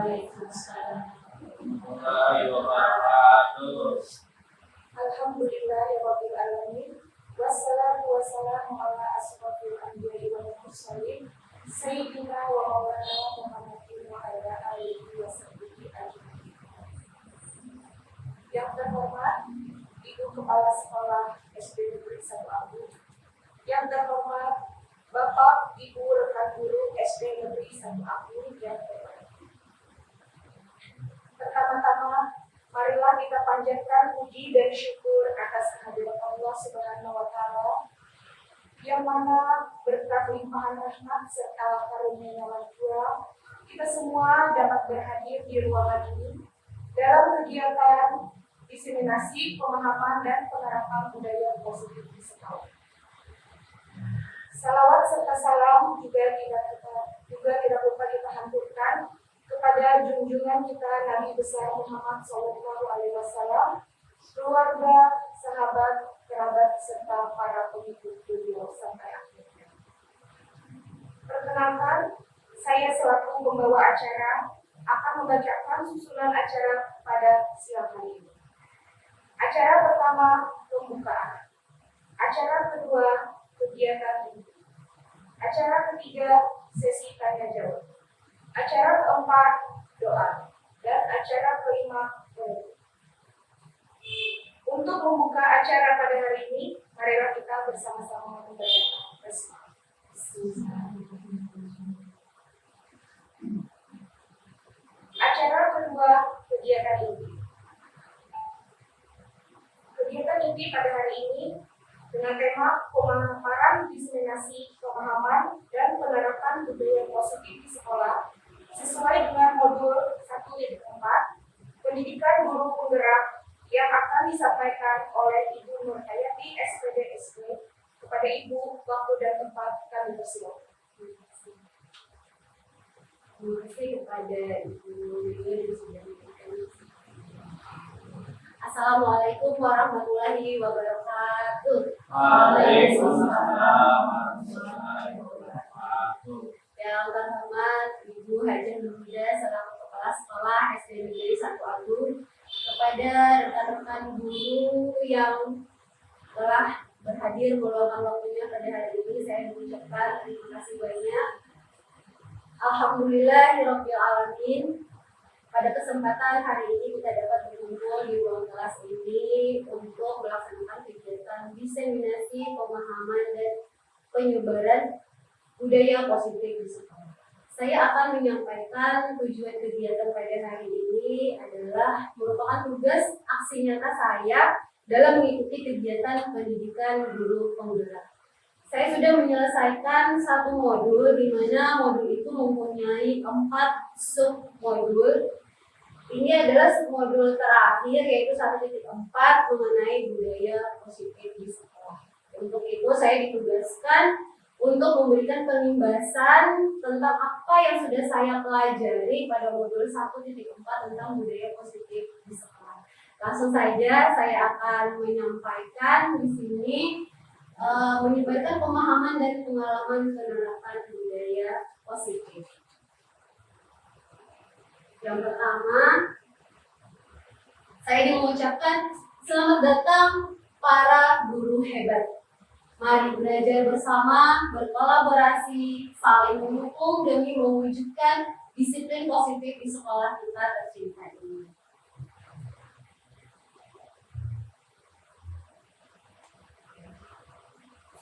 Waalaikumsalam warahmatullahi wabarakatuh. Alhamdulillahirabbil alamin. Wassalatu wassalamu ala asyrofil anbiya'i wal mursalin sayyidina wa maulana Muhammadin wa ala alihi wa sahbihi ajmain. Yang terhormat Ibu Kepala Sekolah SD Negeri 1 Abu, yang terhormat Bapak Ibu rekan guru SD Negeri 1 Abu yang terhormat. Pertama-tama, marilah kita panjatkan puji dan syukur atas kehadiran Allah Subhanahu wa Ta'ala, yang mana berkat limpahan rahmat serta karunia Tuhan, kita semua dapat berhadir di ruangan ini dalam kegiatan diseminasi pemahaman dan penerapan budaya positif di sekolah. Salawat serta salam juga tidak lupa kita haturkan kepada junjungan kita Nabi besar Muhammad SAW, keluarga, sahabat, kerabat, serta para pengikut beliau sampai akhirnya. Perkenalkan, saya selaku pembawa acara akan membacakan susunan acara pada siang hari ini. Acara pertama, pembukaan. Acara kedua, kegiatan inti. Acara ketiga, sesi tanya jawab. Acara keempat, doa. Dan acara kelima, penutup. Untuk membuka acara pada hari ini, marilah kita bersama-sama membacakan basmalah. Acara kedua, kegiatan inti. Kegiatan inti pada hari ini dengan tema pemaparan diseminasi pemahaman dan penerapan budaya positif di sekolah sesuai dengan modul 1.4 pendidikan guru penggerak yang akan disampaikan oleh Ibu Nur Hayati SPD SD. Kepada Ibu, waktu dan tempat kami persilakan. Terima kasih kepada Ibu Nur yang sudah memberikan. Assalamualaikum warahmatullahi wabarakatuh. Waalaikumsalam warahmatullahi wabarakatuh. Yang terhormat Ibu Hajar Nurida selaku Kepala Sekolah SD Negeri 1 Abu, kepada rekan-rekan guru yang telah berhadir meluangkan waktunya pada hari ini, saya mengucapkan terima kasih banyak. Alhamdulillahirabbil alamin. Pada kesempatan hari ini kita dapat berkumpul di ruang kelas ini untuk melaksanakan kegiatan diseminasi pemahaman dan penyebaran budaya positif di sekolah. Saya akan menyampaikan tujuan kegiatan pada hari ini adalah merupakan tugas aksi nyata saya dalam mengikuti kegiatan pendidikan guru penggerak. Saya sudah menyelesaikan satu modul, di mana modul itu mempunyai 4 sub-modul. Ini adalah modul terakhir, yaitu 1.4 mengenai budaya positif di sekolah. Untuk itu saya ditugaskan untuk memberikan penimbasan tentang apa yang sudah saya pelajari pada modul 1.4 tentang budaya positif di sekolah. Langsung saja saya akan menyampaikan di sini menyebarkan pemahaman dan pengalaman penerapan budaya positif. Yang pertama, saya mengucapkan selamat datang para guru hebat. Mari belajar bersama, berkolaborasi, saling mendukung demi mewujudkan disiplin positif di sekolah kita tercinta ini.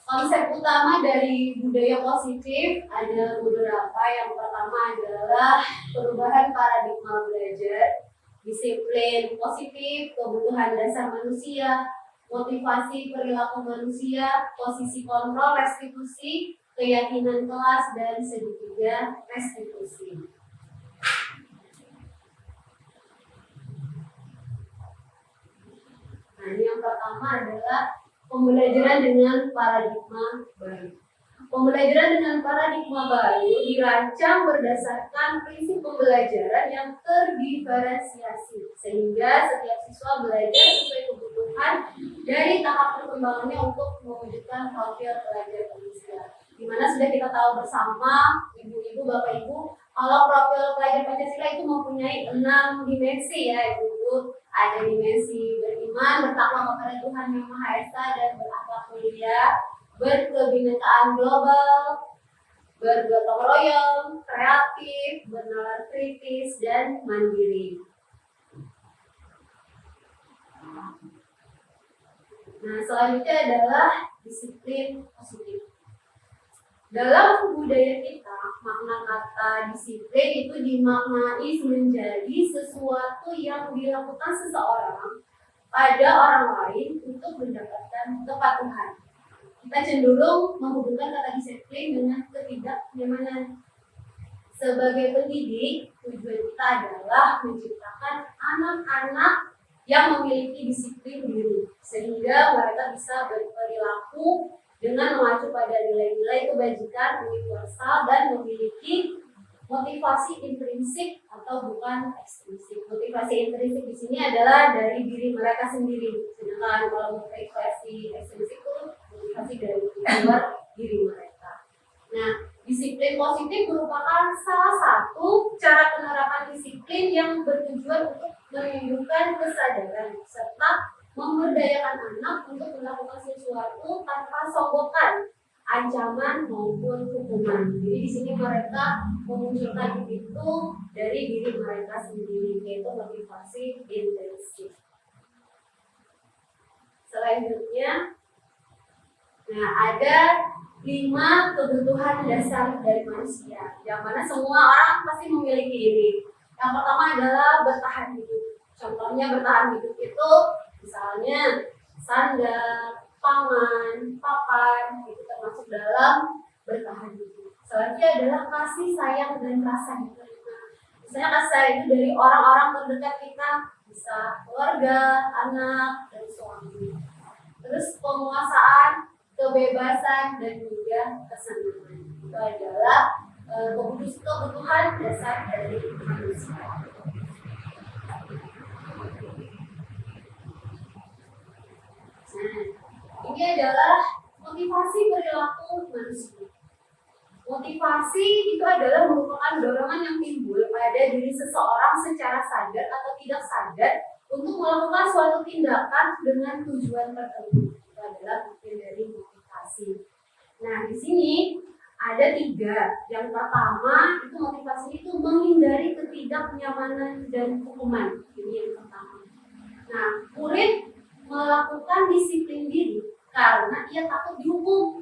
Konsep utama dari budaya positif ada beberapa. Yang pertama adalah perubahan paradigma belajar, disiplin positif, kebutuhan dasar manusia, motivasi perilaku manusia, posisi kontrol restitusi, keyakinan kelas, dan segitiga restitusi. Nah, ini yang pertama adalah pembelajaran dengan paradigma baru. Pembelajaran dengan paradigma baru dirancang berdasarkan prinsip pembelajaran yang terdiferensiasi, sehingga setiap siswa belajar sesuai kebutuhan dari tahap perkembangannya untuk mewujudkan profil pelajar manusia. Dimana sudah kita tahu bersama, ibu-ibu, bapak-ibu, kalau profil pelajar Pancasila itu mempunyai 6 dimensi ya ibu-ibu. Ada dimensi beriman, bertakwa kepada Tuhan Yang Maha Esa dan berakhlak mulia, berkebinekaan global, bergotong royong, kreatif, bernalar kritis, dan mandiri. Nah, selanjutnya adalah disiplin positif. Dalam budaya kita, makna kata disiplin itu dimaknai menjadi sesuatu yang dilakukan seseorang pada orang lain untuk mendapatkan kepatuhan. Kita cenderung menghubungkan kata disiplin dengan ketidaknyamanan. Sebagai pendidik, tujuan kita adalah menciptakan anak-anak yang memiliki disiplin diri, sehingga mereka bisa berperilaku dengan mengacu pada nilai-nilai kebajikan universal dan memiliki motivasi intrinsik atau bukan ekstrinsik. Motivasi intrinsik di sini adalah dari diri mereka sendiri, sedangkan kalau motivasi ekstrinsik itu motivasi dari luar diri mereka. Nah, disiplin positif merupakan salah satu cara penerapan disiplin yang bertujuan untuk menunjukkan kesadaran serta memberdayakan anak untuk melakukan sesuatu tanpa sogokkan ancaman maupun hukuman. Jadi di sini mereka memunculkan itu dari diri mereka sendiri, yaitu motivasi intrinsik. Selanjutnya, nah ada 5 kebutuhan dasar dari manusia, yang mana semua orang pasti memiliki ini. Yang pertama adalah bertahan hidup. Contohnya bertahan hidup itu misalnya sandang, pangan, papan, itu termasuk dalam bertahan hidup. Selanjutnya adalah kasih sayang dan rasa diterima. Misalnya kasih sayang itu dari orang-orang terdekat kita, bisa keluarga, anak, dan suami. Terus penguasaan, kebebasan, dan juga kesenangan. Itu adalah kebutuhan dasar dari manusia. Nah, ini adalah motivasi perilaku manusia. Motivasi itu adalah merupakan dorongan yang timbul pada diri seseorang secara sadar atau tidak sadar untuk melakukan suatu tindakan dengan tujuan tertentu. Itu adalah bagian dari motivasi. Nah, di sini ada 3. Yang pertama itu motivasi itu menghindari ketidaknyamanan dan hukuman. Ini yang pertama. Nah, murid melakukan disiplin diri karena ia takut dihukum.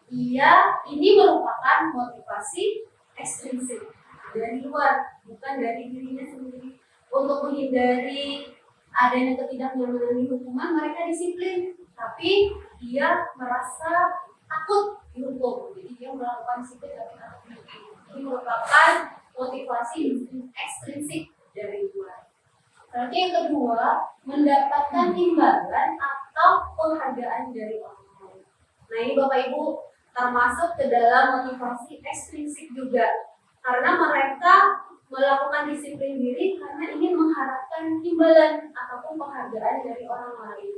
Ini merupakan motivasi ekstrinsik dari luar, bukan dari dirinya sendiri. Untuk menghindari adanya ketidaknyamanan di hukuman, mereka disiplin, tapi dia merasa takut dihukum. Jadi dia melakukan disiplin tapi takut dihukum. Ini merupakan motivasi ekstrinsik dari luar. Berarti yang kedua, mendapatkan imbalan atau penghargaan dari orang lain. Nah, ini Bapak Ibu termasuk ke dalam motivasi ekstrinsik juga. Karena mereka melakukan disiplin diri karena ingin mengharapkan imbalan ataupun penghargaan dari orang lain.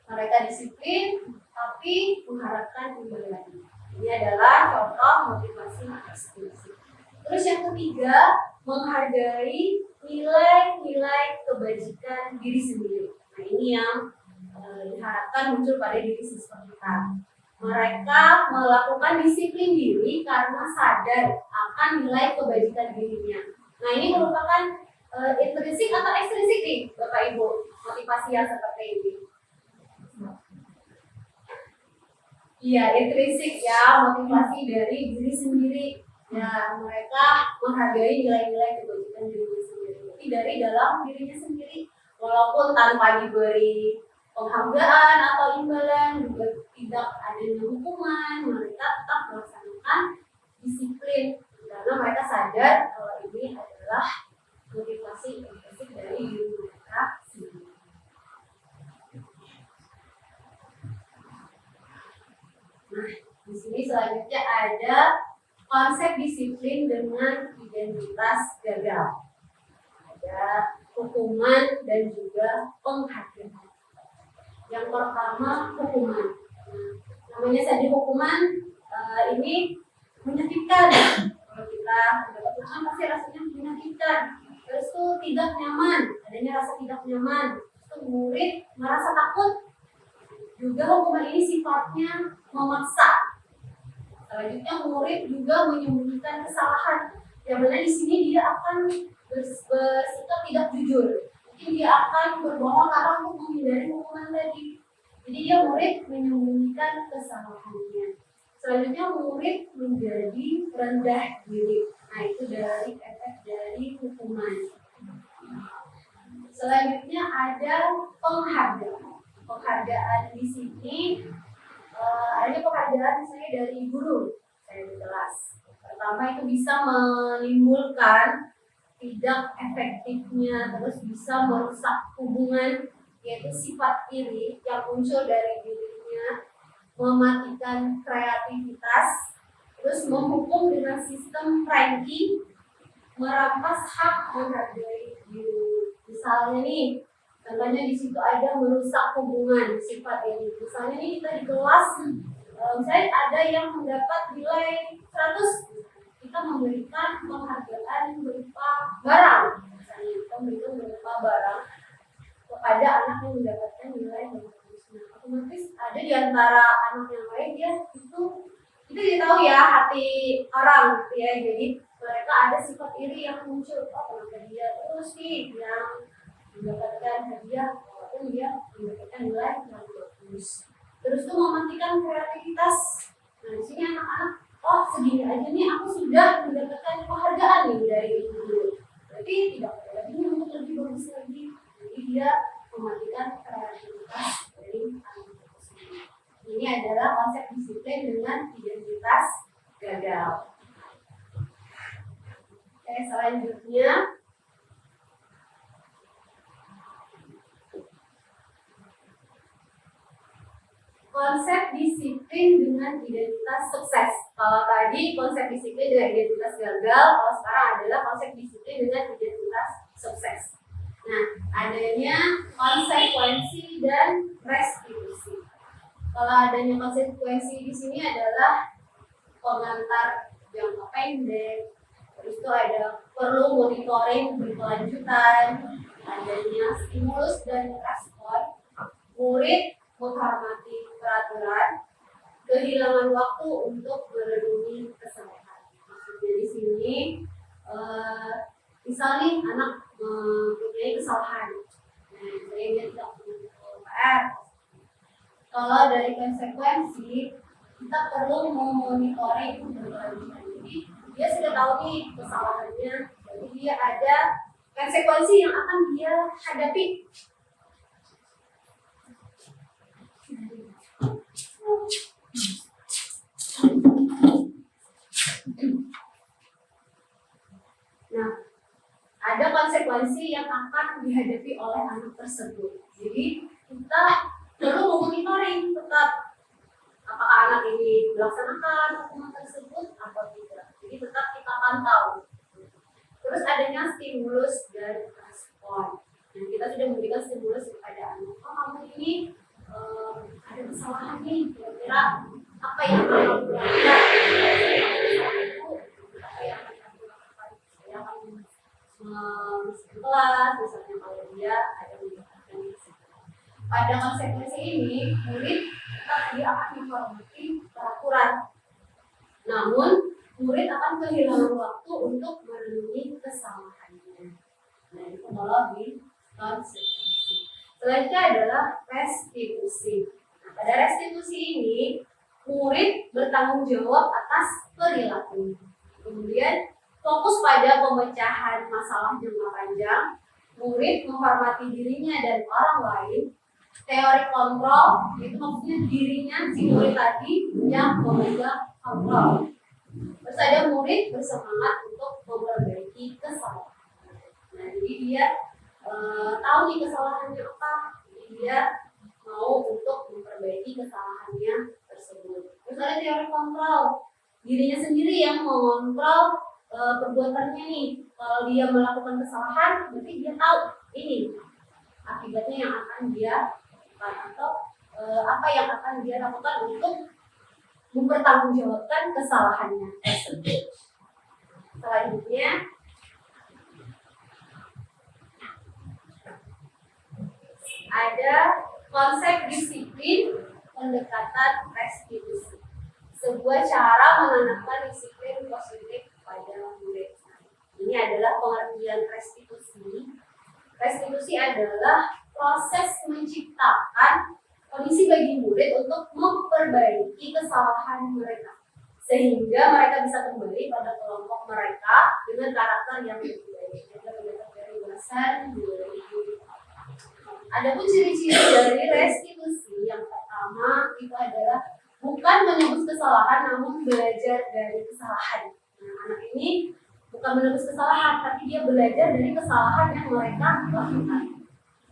Mereka disiplin tapi mengharapkan imbalan. Ini adalah contoh motivasi ekstrinsik. Terus yang ketiga, menghargai nilai-nilai kebajikan diri sendiri. Nah, ini yang diharapkan muncul pada diri siswa kita. Mereka melakukan disiplin diri karena sadar akan nilai kebajikan dirinya. Nah, ini merupakan intrinsik atau ekstrinsik nih, Bapak Ibu, motivasi yang seperti ini. Iya, intrinsik ya, motivasi dari diri sendiri. Ya, mereka menghargai nilai-nilai kebajikan dirinya sendiri. Jadi dari dalam dirinya sendiri, walaupun tanpa diberi penghargaan atau imbalan, juga tidak adanya hukuman, mereka tetap melaksanakan disiplin karena mereka sadar kalau ini adalah motivasi intrinsik dari diri mereka sendiri. Nah, di sini selanjutnya ada konsep disiplin dengan identitas gagal. Ada hukuman dan juga penghargaan. Yang pertama, hukuman. Namanya saja hukuman, ini menyakitkan. Kalau kita mendapat pujian pasti rasanya menyakitkan. Terus tuh tidak nyaman, adanya rasa tidak nyaman. Terus murid merasa takut. Juga hukuman ini sifatnya memaksa. Selanjutnya murid juga menyembunyikan kesalahan. Yang mana di sini dia akan bersikap tidak jujur. Mungkin dia akan berbohong karena untuk menghindari hukuman tadi. Jadi dia murid menyembunyikan kesalahannya. Selanjutnya murid menjadi rendah diri. Nah itu dari efek dari hukuman. Selanjutnya ada penghargaan. Penghargaan di sini adanya penghargaan misalnya dari guru. Saya jelas. Pertama itu bisa menimbulkan tidak efektifnya, terus bisa merusak hubungan, yaitu sifat iri yang muncul dari dirinya, mematikan kreativitas, terus menghukum dengan sistem ranking, merampas hak menghargai diri. Misalnya nih, contohnya di situ ada merusak hubungan sifat ini. Misalnya nih kita di kelas, misalnya ada yang mendapat nilai 100, kita memberikan penghargaan berupa barang. Misalnya kita memberikan berupa barang kepada anak yang mendapatkan nilai bagus. Nah, otomatis ada di antara anak yang lain dia itu kita tidak tahu ya hati orang gitu ya. Jadi mereka ada sifat iri yang muncul. Oh, kenapa dia terus nih yang mendapatkan hadiah walaupun dia mendapatkan nilai yang bagus. Terus tuh mematikan kreativitas. Nah di sini anak-anak, oh segini aja nih aku sudah mendapatkan penghargaan nih dari ibu. Berarti tidak ada lagi untuk lebih bagus lagi. Jadi dia mematikan kreativitas dari anak tersebut. Ini adalah konsep disiplin dengan identitas gagal. Oke, selanjutnya konsep disiplin dengan identitas sukses. Kalau tadi konsep disiplin dengan identitas gagal, kalau sekarang adalah konsep disiplin dengan identitas sukses. Nah, adanya konsekuensi dan restitusi. Kalau adanya konsekuensi di sini adalah pengantar jangka pendek, terus itu ada perlu monitoring berkelanjutan, adanya stimulus dan respon, murid menghormati peraturan, kehilangan waktu untuk merenungi kesalahan. Maksudnya di sini, misalnya anak mempunyai kesalahan, nah saya dia tidak punya PR. Kalau dari konsekuensi, kita perlu memonitoring berkelanjutan. Jadi dia sudah tahu nih kesalahannya, jadi dia ada konsekuensi yang akan dia hadapi. Nah, ada konsekuensi yang akan dihadapi oleh anak tersebut. Jadi kita perlu memonitoring tetap apakah anak ini melaksanakan hukuman tersebut atau tidak. Jadi tetap kita pantau. Terus adanya stimulus dan respon. Nah, kita sudah memberikan stimulus kepada anak. Oh, kamu ini ada kesalahan nih, kira-kira apa yang akan kamu lakukan? Apa yang akan kamu lakukan? Saya akan kelas, misalnya kalau dia ada mendapatkan pada konsekuensi ini, murid tetap dia akan menghormati peraturan. Namun, murid akan kehilangan waktu untuk merenungi kesalahannya. Nah, itu kalau di konsekuensi. Selanjutnya adalah restitusi. Nah, pada restitusi ini, murid bertanggung jawab atas perilakunya. Kemudian fokus pada pemecahan masalah jangka panjang, murid menghormati dirinya dan orang lain. Teori kontrol itu maksudnya dirinya si murid tadi yang memegang kontrol. Terus ada murid bersemangat untuk memperbaiki kesalahan. Nah, jadi dia tahu nih kesalahannya apa, jadi dia mau untuk memperbaiki kesalahannya tersebut. Terus ada teori kontrol, dirinya sendiri yang mengontrol perbuatannya nih. Kalau dia melakukan kesalahan, berarti dia tahu ini akibatnya yang akan dia lakukan atau apa yang akan dia lakukan untuk mempertanggungjawabkan kesalahannya tersebut. Selanjutnya, ada konsep disiplin pendekatan restitusi. Sebuah cara menanamkan disiplin positif pada murid. Ini adalah pengertian restitusi. Restitusi adalah proses menciptakan kondisi bagi murid untuk memperbaiki kesalahan mereka, sehingga mereka bisa kembali pada kelompok mereka dengan karakter yang lebih baik. Dari ulasan 2000. Adapun ciri-ciri dari restitusi yang pertama itu adalah bukan menebus kesalahan, namun belajar dari kesalahan. Nah, anak ini bukan menebus kesalahan, tapi dia belajar dari kesalahan yang mereka lakukan.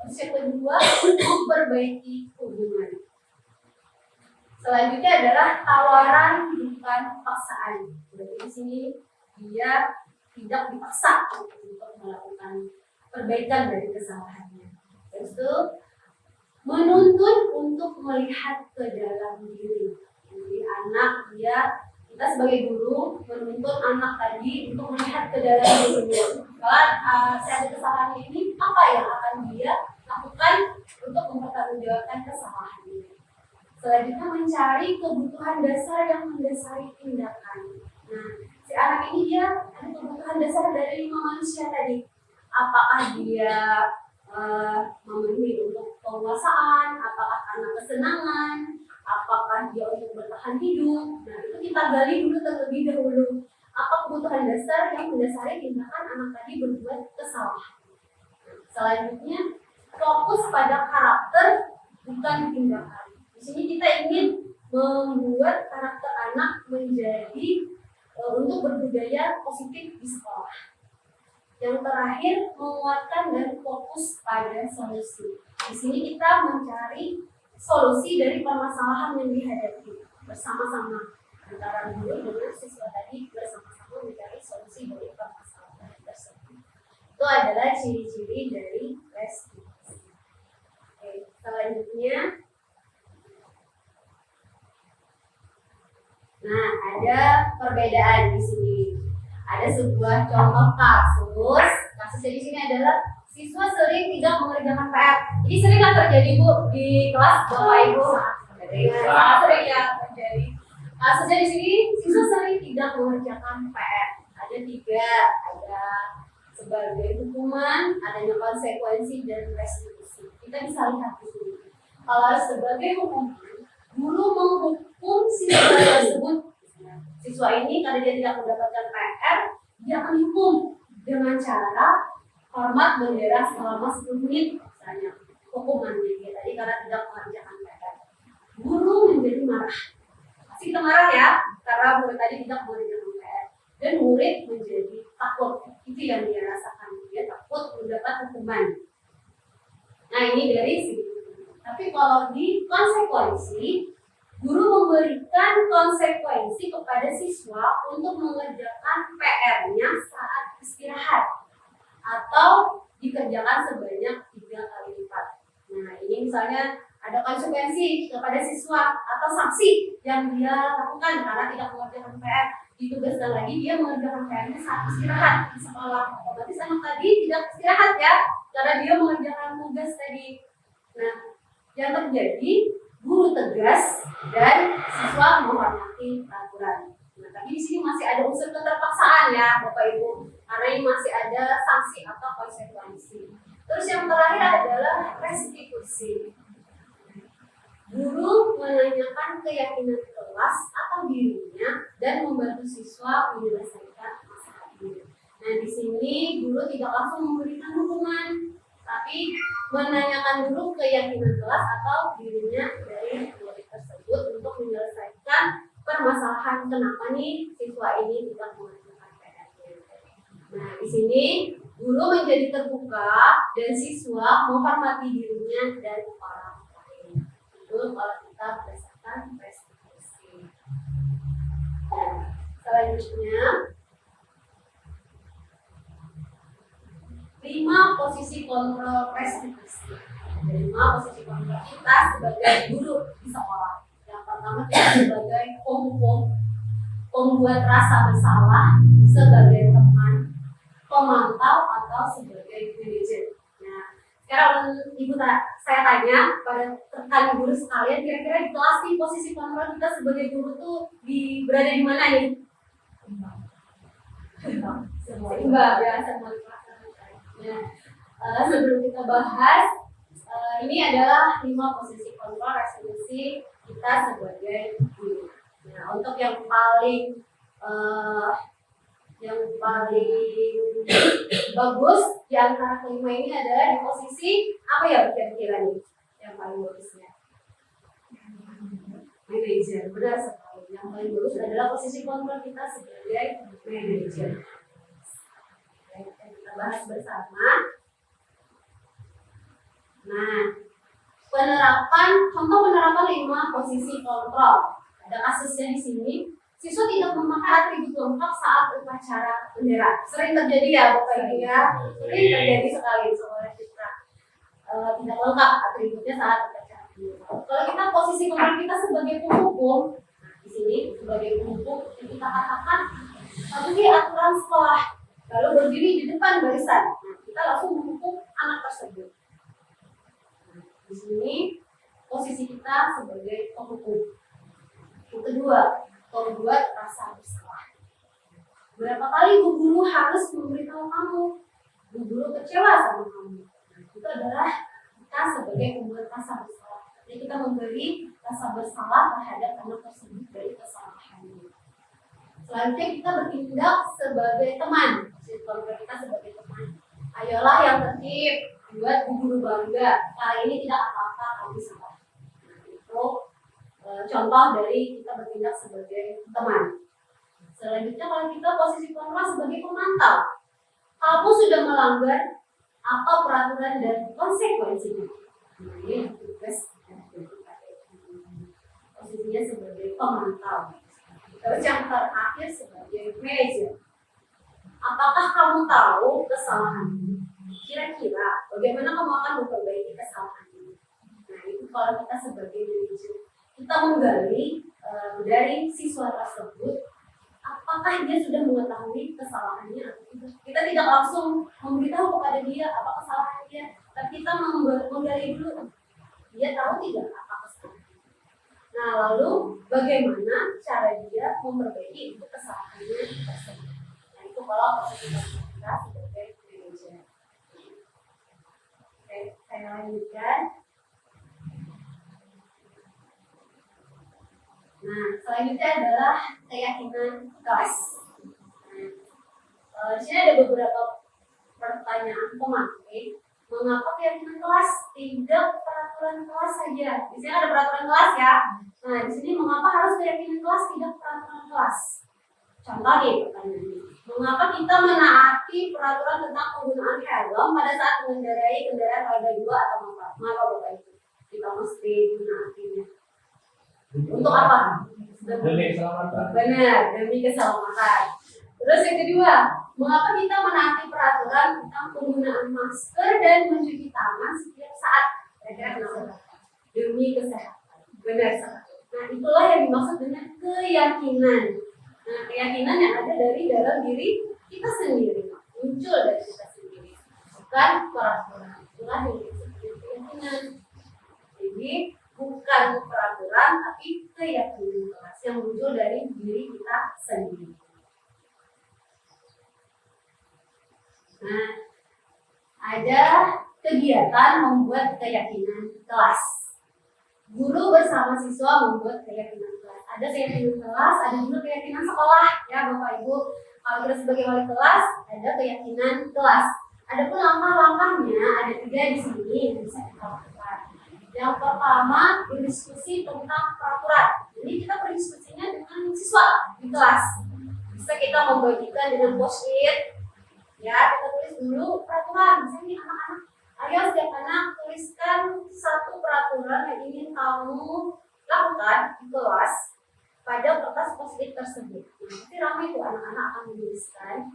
Terus yang kedua, memperbaiki hubungan. Selanjutnya adalah tawaran bukan paksaan. Berarti di sini dia tidak dipaksa untuk melakukan perbaikan dari kesalahannya. Terus itu menuntun untuk melihat ke dalam diri. Jadi anak kita sebagai guru menuntun anak tadi untuk melihat ke dalam dirinya. Kalau saya ada kesalahan ini, apa yang akan dia lakukan untuk mempertanggungjawabkan kesalahannya? Selanjutnya mencari kebutuhan dasar yang mendasari tindakan. Nah, si anak ini dia ada kebutuhan dasar dari 5 manusia tadi. Apakah dia memenuhi untuk penguasaan, apakah karena kesenangan, apakah dia untuk bertahan hidup. Nah, itu kita gali dulu terlebih dahulu. Apa kebutuhan dasar yang mendasari tindakan anak tadi berbuat kesalahan. Selanjutnya, fokus pada karakter bukan tindakan. Di sini kita ingin membuat karakter anak menjadi untuk berbudaya positif di sekolah. Yang terakhir, menguatkan dan fokus pada solusi. Di sini kita mencari solusi dari permasalahan yang dihadapi bersama-sama antara guru dengan siswa tadi bersama-sama mencari solusi dari permasalahan tersebut. Itu adalah ciri-ciri dari restitusi. Oke, selanjutnya, nah ada perbedaan di sini. Ada sebuah contoh kasus. Kasusnya di sini adalah siswa sering tidak mengerjakan PR. Jadi sering kan terjadi Bu di kelas Bapak Ibu? Sering ya terjadi. Kasusnya di sini siswa sering tidak mengerjakan PR. Ada 3, ada sebagai hukuman, adanya konsekuensi dan restitusi. Kita bisa lihat di sini. Kalau sebagai hukuman, guru menghukum siswa tersebut. Siswa ini karena dia tidak mendapatkan PR, dia akan dihukum dengan cara hormat bendera selama 10 menit misalnya. Hukumannya dia tadi karena tidak mengerjakan PR. Guru menjadi marah. Pasti kita marah ya, karena murid tadi tidak mengerjakan PR. Dan murid menjadi takut. Itu yang dia rasakan. Dia takut mendapat hukuman. Nah, ini dari sini. Tapi kalau di konsekuensi, guru memberikan konsekuensi kepada siswa untuk mengerjakan PR-nya saat istirahat atau dikerjakan sebanyak 3 kali lipat. Nah, ini misalnya ada konsekuensi kepada siswa atau sanksi yang dia lakukan karena tidak mengerjakan PR. Ditugaskan lagi dia mengerjakan PR-nya saat istirahat di sekolah. Otomatis anak tadi tidak istirahat ya, karena dia mengerjakan tugas tadi. Nah, yang terjadi guru tegas dan siswa menghormati peraturan. Nah, tapi di sini masih ada unsur keterpaksaan ya, Bapak Ibu, karena ini masih ada sanksi atau konsekuensi. Terus yang terakhir adalah restitusi. Guru menanyakan keyakinan kelas atau dirinya dan membantu siswa menyelesaikan masalahnya. Nah, di sini guru tidak langsung memberikan hukuman, tapi menanyakan dulu keyakinan kelas atau dirinya dari murid tersebut untuk menyelesaikan permasalahan kenapa nih siswa ini tidak mengerjakan PR-nya. Nah, di sini guru menjadi terbuka dan siswa menghormati dirinya dan orang lain. Itu kalau kita berdasarkan restitusi. Nah, selanjutnya 5 posisi kontrol restitusi. Ada 5 posisi kontrol kita sebagai guru di sekolah. Yang pertama kita sebagai penghukum, pembuat rasa bersalah, sebagai teman, pemantau, atau sebagai manajer. Nah, sekarang saya tanya pada rekan guru sekalian, kira-kira di kelas nih posisi kontrol kita sebagai guru tuh berada di mana nih? Seimbang ya, semua kelas. Nah, sebelum kita bahas, ini adalah 5 posisi kontrol resolusi kita sebagai guru. Nah, untuk yang paling bagus di antara kelima ini adalah di posisi apa ya kira-kira nih yang paling bagusnya? Manajer, benar sekali. Yang paling bagus adalah posisi kontrol kita sebagai manajer. Kita bahas bersama. Nah, contoh penerapan 5 posisi kontrol. Ada kasusnya di sini. Siswa tidak memakai atribut lengkap saat upacara bendera. Sering terjadi ya Bapak Ibu ya. Sering terjadi sekali soalnya kita tidak lengkap atributnya saat upacara bendera. Kalau kita posisi kontrol kita sebagai penghukum, di sini sebagai penghukum kita katakan memiliki aturan sekolah, lalu berdiri di depan barisan. Nah, kita langsung menghukum anak tersebut. Nah, di sini posisi kita sebagai penghukum. Yang kedua, membuat rasa bersalah. Berapa kali bu guru harus memberitahu kamu, bu guru kecewa sama kamu. Nah, itu adalah kita sebagai pembuat rasa bersalah. Jadi kita memberi rasa bersalah terhadap anak tersebut dari kesalahannya. Selanjutnya kita bertindak sebagai teman. Kalau kita sebagai teman, ayolah yang tertib, buat bu guru bangga. Kali ini tidak apa-apa, kamu salah. Nah, itu contoh dari kita bertindak sebagai teman. Selanjutnya kalau kita posisi kontrol sebagai pemantau, kamu sudah melanggar apa peraturan dan konsekuensinya. Nah, ini tugas posisinya sebagai pemantau. Terus yang terakhir sebagai manajer. Apakah kamu tahu kesalahanmu? Kira-kira bagaimana kamu akan memperbaiki kesalahanmu? Nah, itu kalau kita sebagai manajer. Kita menggali dari siswa tersebut apakah dia sudah mengetahui kesalahannya atau tidak. Kita tidak langsung memberitahu kepada dia apa kesalahan dia, tapi kita menggali dulu dia tahu tidak apa kesalahannya. Nah, lalu bagaimana cara dia memperbaiki itu kesalahannya tersebut. Nah, itu kalau kita sebagai manajer. Oke, saya lanjutkan. Nah, selanjutnya adalah keyakinan kelas. Nah, di sini ada beberapa pertanyaan pemakai. Mengapa keyakinan kelas tidak peraturan kelas saja? Di sini ada peraturan kelas ya. Nah, di sini mengapa harus keyakinan kelas tidak peraturan kelas? Contoh nih pertanyaannya. Mengapa kita menaati peraturan tentang penggunaan helm pada saat mengendarai kendaraan roda 2 atau motor? Mengapa Bapak Ibu kita mesti menaatinya? Untuk apa? Demi keselamatan. Benar, demi keselamatan. Terus yang kedua, mengapa kita menaati peraturan tentang penggunaan masker dan mencuci tangan setiap saat? Kira-kira kenapa? Demi kesehatan. Benar sekali. Nah, itulah yang dimaksud dengan keyakinan. Nah, keyakinan yang ada dari dalam diri kita sendiri, muncul dari kita sendiri, bukan peraturan. Itulah yang disebut keyakinan. Jadi bukan peraturan, tapi keyakinan kelas yang muncul dari diri kita sendiri. Nah, ada kegiatan membuat keyakinan kelas. Guru bersama siswa membuat keyakinan kelas. Ada keyakinan kelas, ada juga keyakinan sekolah, ya Bapak Ibu. Kalau kita sebagai wali kelas, ada keyakinan kelas. Adapun langkah-langkahnya ada 3 di sini yang bisa kita lakukan. Yang pertama, berdiskusi tentang peraturan. Jadi kita berdiskusinya dengan siswa di kelas. Bisa kita membagikan dengan post-it. Ya, kita tulis dulu peraturan. Misalnya anak-anak, ayo setiap anak tuliskan 1 peraturan yang ingin kamu lakukan di kelas pada kertas post-it tersebut. Nanti ramai tuh anak-anak akan menuliskan.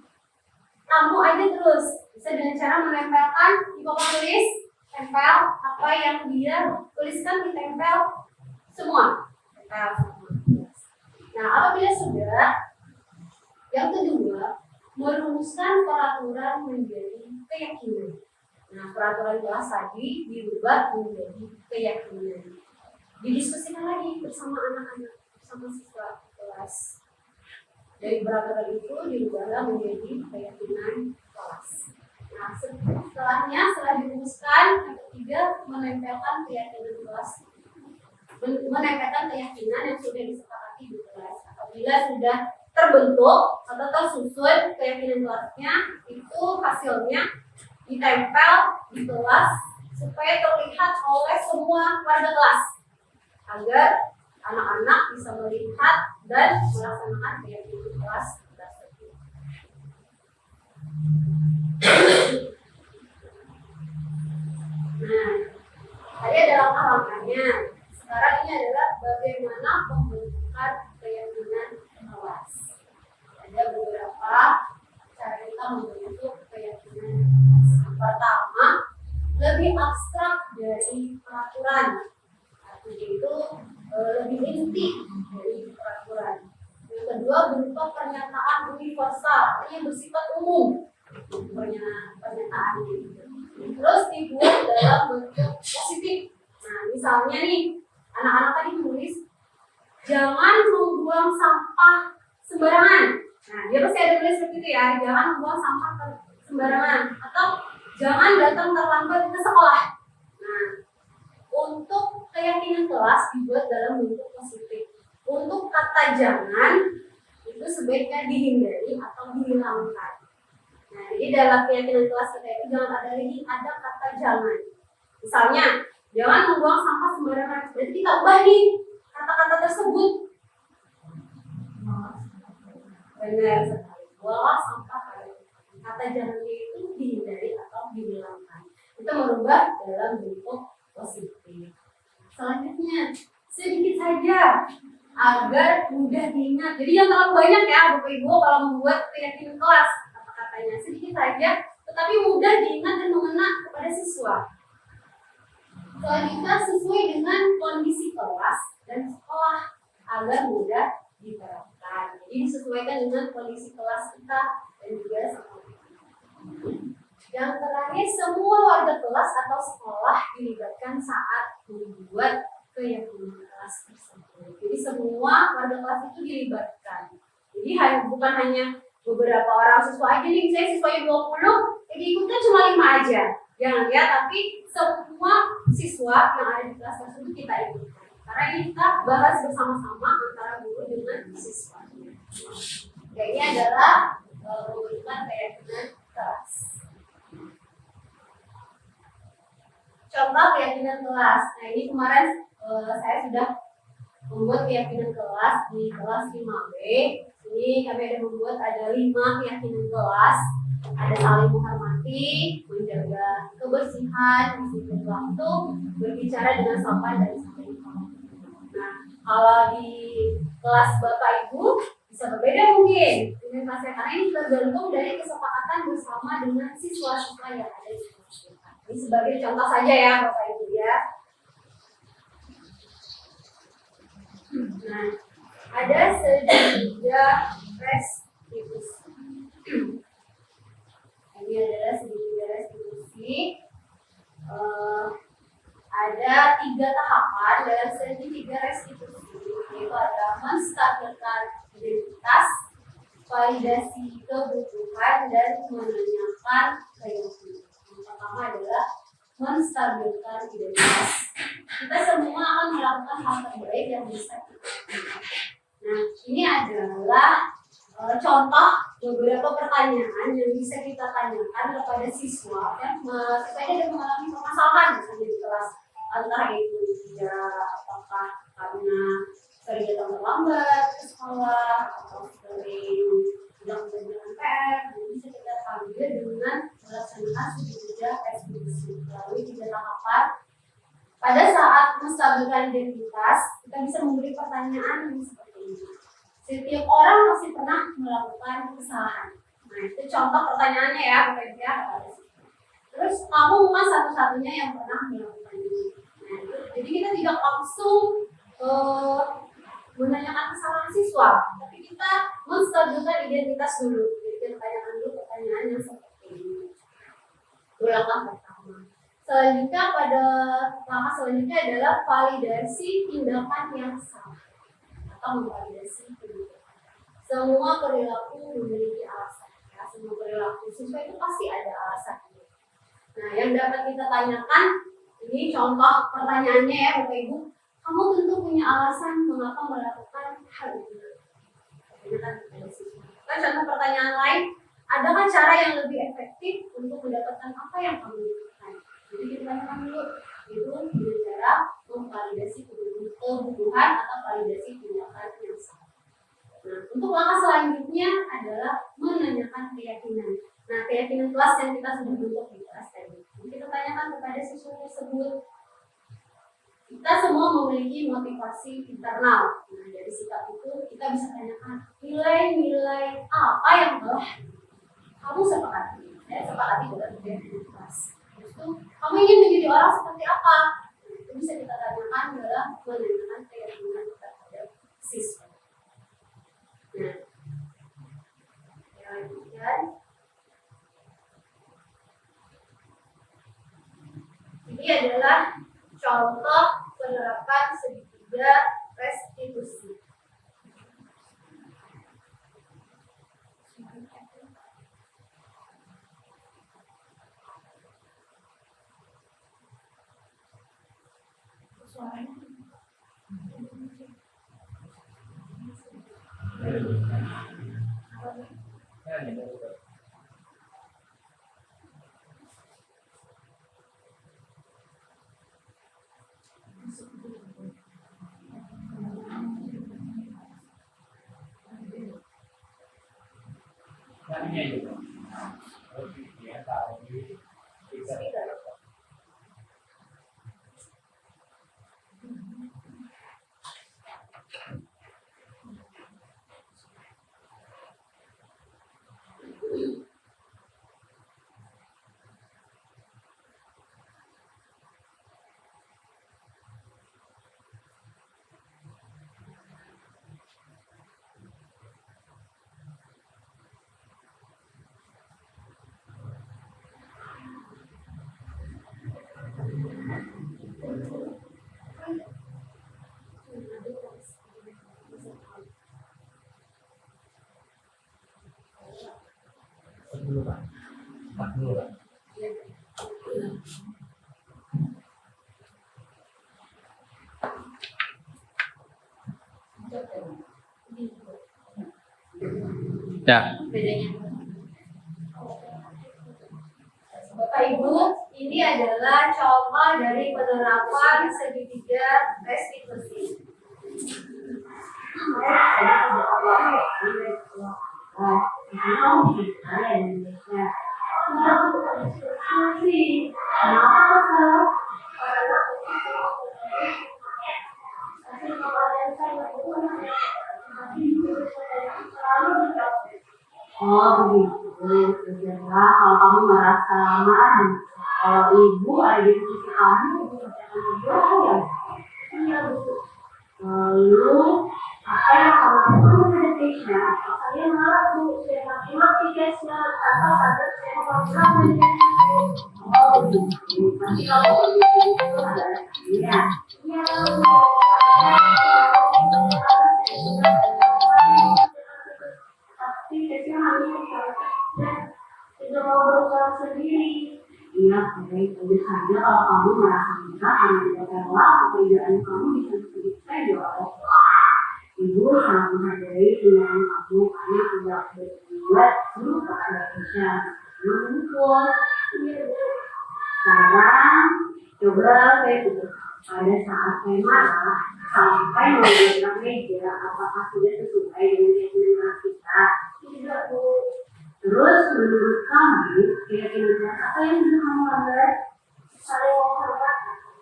Kamu aja terus. Bisa dengan cara menempelkan di papan tulis. Tempel apa yang dia tuliskan ditempel semua. menempel sama kelas. Nah, apabila sudah, yang kedua, merumuskan peraturan menjadi keyakinan. Nah, peraturan kelas tadi dirubah menjadi keyakinan. Didiskusikan lagi bersama anak-anak, bersama siswa kelas. Dari peraturan itu dirubah menjadi keyakinan kelas. Nah, setelahnya, setelah dirumuskan, yang ketiga, menempelkan keyakinan kelas. Menempelkan keyakinan yang sudah disepakati di kelas. Apabila sudah terbentuk atau tersusun keyakinan kelasnya, itu hasilnya ditempel di kelas supaya terlihat oleh semua warga kelas agar anak-anak bisa melihat dan melaksanakan keyakinan kelas tersebut. Nah, tadi ada langkah-langkahnya. Sekarang ini adalah bagaimana pembentukan keyakinan kelas. Ada beberapa cara kita membentuk keyakinan kelas. Yang pertama, lebih abstrak dari peraturan, yaitu lebih inti dari peraturan. Yang kedua, berupa pernyataan universal, artinya bersifat umum pernyataannya. Terus dibuat dalam bentuk positif. Nah, misalnya nih, anak-anak tadi menulis jangan membuang sampah sembarangan. Nah, dia pasti ada tulis seperti itu ya, jangan membuang sampah sembarangan atau jangan datang terlambat ke sekolah. Nah, untuk keyakinan kelas dibuat dalam bentuk positif. Untuk kata jangan itu sebaiknya dihindari atau dihilangkan. Nah, jadi dalam keyakinan kelas kita itu jangan ada kata jangan. Misalnya, jangan membuang sampah sembarangan. Berarti kita ubah nih kata-kata tersebut. Benar sekali. Buanglah sampah pada kata jangan itu dihindari atau dihilangkan. Kita merubah dalam bentuk positif. Selanjutnya, sedikit saja agar mudah diingat. Jadi yang terlalu banyak ya Bapak Ibu kalau membuat keyakinan kelas. Kata-katanya sedikit saja, tetapi mudah diingat dan mengena kepada siswa. Selanjutnya sesuai dengan kondisi kelas dan sekolah agar mudah diterapkan. Jadi disesuaikan dengan kondisi kelas kita dan juga sekolah. Yang terakhir, semua warga kelas atau sekolah dilibatkan saat membuat keyakinan kelas tersebut. Jadi semua warga kelas itu dilibatkan. Jadi bukan hanya beberapa orang siswa aja nih, misalnya siswanya 20, yang diikutkan cuma 5 aja. Jangan ya, tapi semua siswa yang ada di kelas tersebut kita ikutkan. Karena ini kita bahas bersama-sama antara guru dengan siswa. Ya, ini adalah pembentukan keyakinan kelas. Contoh keyakinan kelas. Nah, ini kemarin saya sudah membuat keyakinan kelas di kelas 5B. Ini kami ada 5 keyakinan kelas. Ada saling menghormati, menjaga kebersihan, disiplin waktu, berbicara dengan sopan dan saling menghormati. Nah, kalau di kelas Bapak Ibu bisa berbeda mungkin dengan kelasnya, karena ini tergantung dari kesepakatan bersama dengan siswa-siswa yang ada di kelas kita. Ini sebagai contoh saja ya Bapak Ibu ya. Nah, ada segitiga restitusi. Ini adalah segitiga restitusi. Ada 3 tahapan dalam segitiga restitusi, yaitu ada menstabilkan identitas, validasi kebutuhan, dan menanyakan keyakinan. Yang pertama adalah menstabilkan identitas. Kita semua akan melakukan hal terbaik yang bisa kita lakukan. Nah, ini adalah contoh beberapa pertanyaan yang bisa kita tanyakan kepada siswa yang ada mengalami permasalahan misalnya di kelas, antara itu dia apakah karena sering datang terlambat ke sekolah atau sering tidak mengerjakan PR. Bisa kita panggil dengan melaksanakan segitiga restitusi melalui 3 tahapan. Pada saat menstabilkan identitas, kita bisa memberi pertanyaan yang seperti ini. Setiap orang pasti pernah melakukan kesalahan. Nah, itu contoh pertanyaannya ya, Bapak Ibu ya. Terus kamu bukan satu-satunya yang pernah melakukan ini. Nah, jadi kita tidak langsung menanyakan kesalahan siswa, tapi kita menstabilkan identitas dulu. Jadi kita tanyakan dulu pertanyaan yang seperti ini. Itu langkah pertama. Selanjutnya langkah selanjutnya adalah validasi tindakan yang salah atau memvalidasi tindakan. Semua perilaku memiliki alasan. Ya, semua perilaku siswa itu pasti ada alasannya. Nah, yang dapat kita tanyakan, ini contoh pertanyaannya ya Bapak Ibu. Kamu tentu punya alasan mengapa melakukan hal itu. Nah, contoh pertanyaan lain, adakah cara yang lebih efektif untuk mendapatkan apa yang kamu inginkan? Jadi kita tanyakan dulu, itu dengan cara memvalidasi kebutuhan atau validasi tindakan yang salah. Nah, untuk langkah selanjutnya adalah menanyakan keyakinan. Nah, keyakinan kelas yang kita sudah bentuk di kelas tadi. Kita tanyakan kepada siswa tersebut. Kita semua memiliki motivasi internal. Nah, dari sikap itu kita bisa tanyakan nilai-nilai apa yang telah kamu sepakati. Sepakati dengan keyakinan kelas. Terus itu, kamu ingin menjadi orang seperti apa? Itu bisa kita tanyakan dalam menanyakan keyakinan terhadap siswa. Nah, kemudian ini adalah contoh penerapan segitiga restitusi. Ya. Bapak Ibu, ini adalah contoh dari penerapan segitiga restitusi. Oh begitu, segera kalau kamu merasa marah, kalau ibu ada di sisi kamu, jangan ya. Iya betul. Lalu apa yang kamu lakukan pada Krisna? Saya marah bu, saya maki-maki Krisna, atau pada saya ngobrol dengan oh begitu, pasti kamu begitu itu adalah dia. Iya. Tapi Krisna hanya tidak mau berusaha sendiri. Iya, baik. Tentu saja kalau kamu merasa marah karena tidak rela pekerjaan kamu bisa sedikit saja. Ibu sangat menghargai tindakan kamu karena tidak berbuat buruk kepada Krisna. Mengumpul. Sekarang coba saya tutup. Pada saat saya marah sampai menggunakan meja, apakah sudah sesuai dengan keyakinan kita? Tidak bu. Terus menurut kamu keyakinan apa yang sudah kamu langgar? Saling menghormat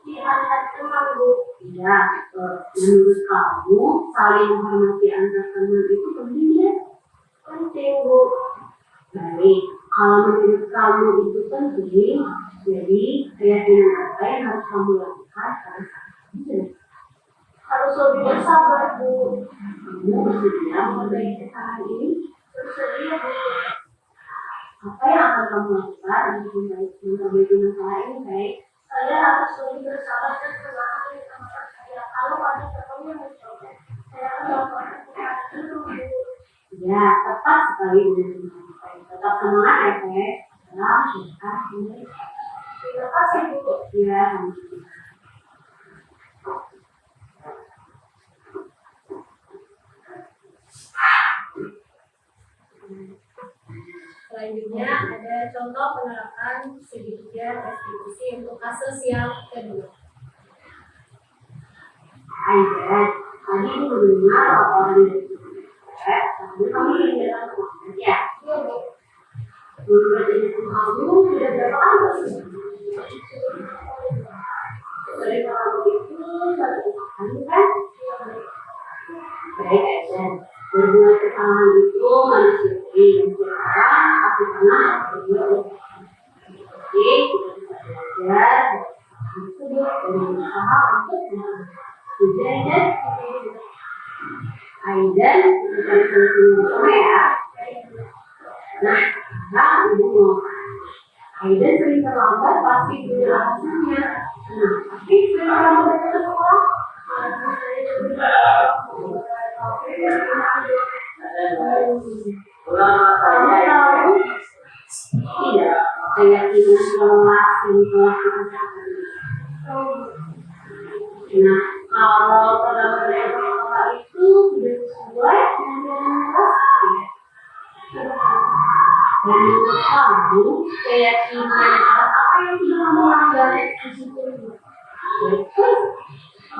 di antar teman bu. Ya, menurut kamu saling menghormati antar teman itu penting ya? Penting bu. Baik, kalau menurut kamu itu penting, jadi keyakinan apa yang harus kamu lakukan pada saat ini? harus lebih bersabar, Bu. Kamu bersedia memperbaiki kesalahan ini? Bersedia, Bu. Apa yang akan kamu lakukan untuk memperbaiki masalah ini, baik? Saya harus lebih bersabar dan memahami teman saya. Kalau ada ketemu yang mencoba, saya akan melakukan kesalahan itu, Bu. Ya, tepat sekali dengan teman. Tetap semangat ya, Teh. Salam sehat. Terima kasih, Bu. Ya, sama-sama. Selanjutnya ada contoh penerapan segitiga restitusi untuk kasus yang kedua. Aida, tadi itu mendengar laporan dari Bupet, tapi kamu tidak dalam kemampuan ya? Iya, Bu. Menurut itu kamu sudah berapa kali? Dari kamu itu baru kali kan? Baik, Aida. Berbuat kesalahan itu manusiawi dan sekarang aku pernah berbuat jadi kita bisa belajar itu dan berusaha untuk belajar Aidan bukan sama ya. Nah, sekarang ibu mau Aidan sering terlambat pasti punya alasannya. Nah, tapi sering terlambat ke sekolah. Tidak, saya ingin sekolah ini telah dikatakan. Nah, kalau terlambat ke sekolah itu sudah sesuai dengan kelas. Dan menurut kamu, keyakinan atas apa yang sudah kamu langgar di situ? Yaitu,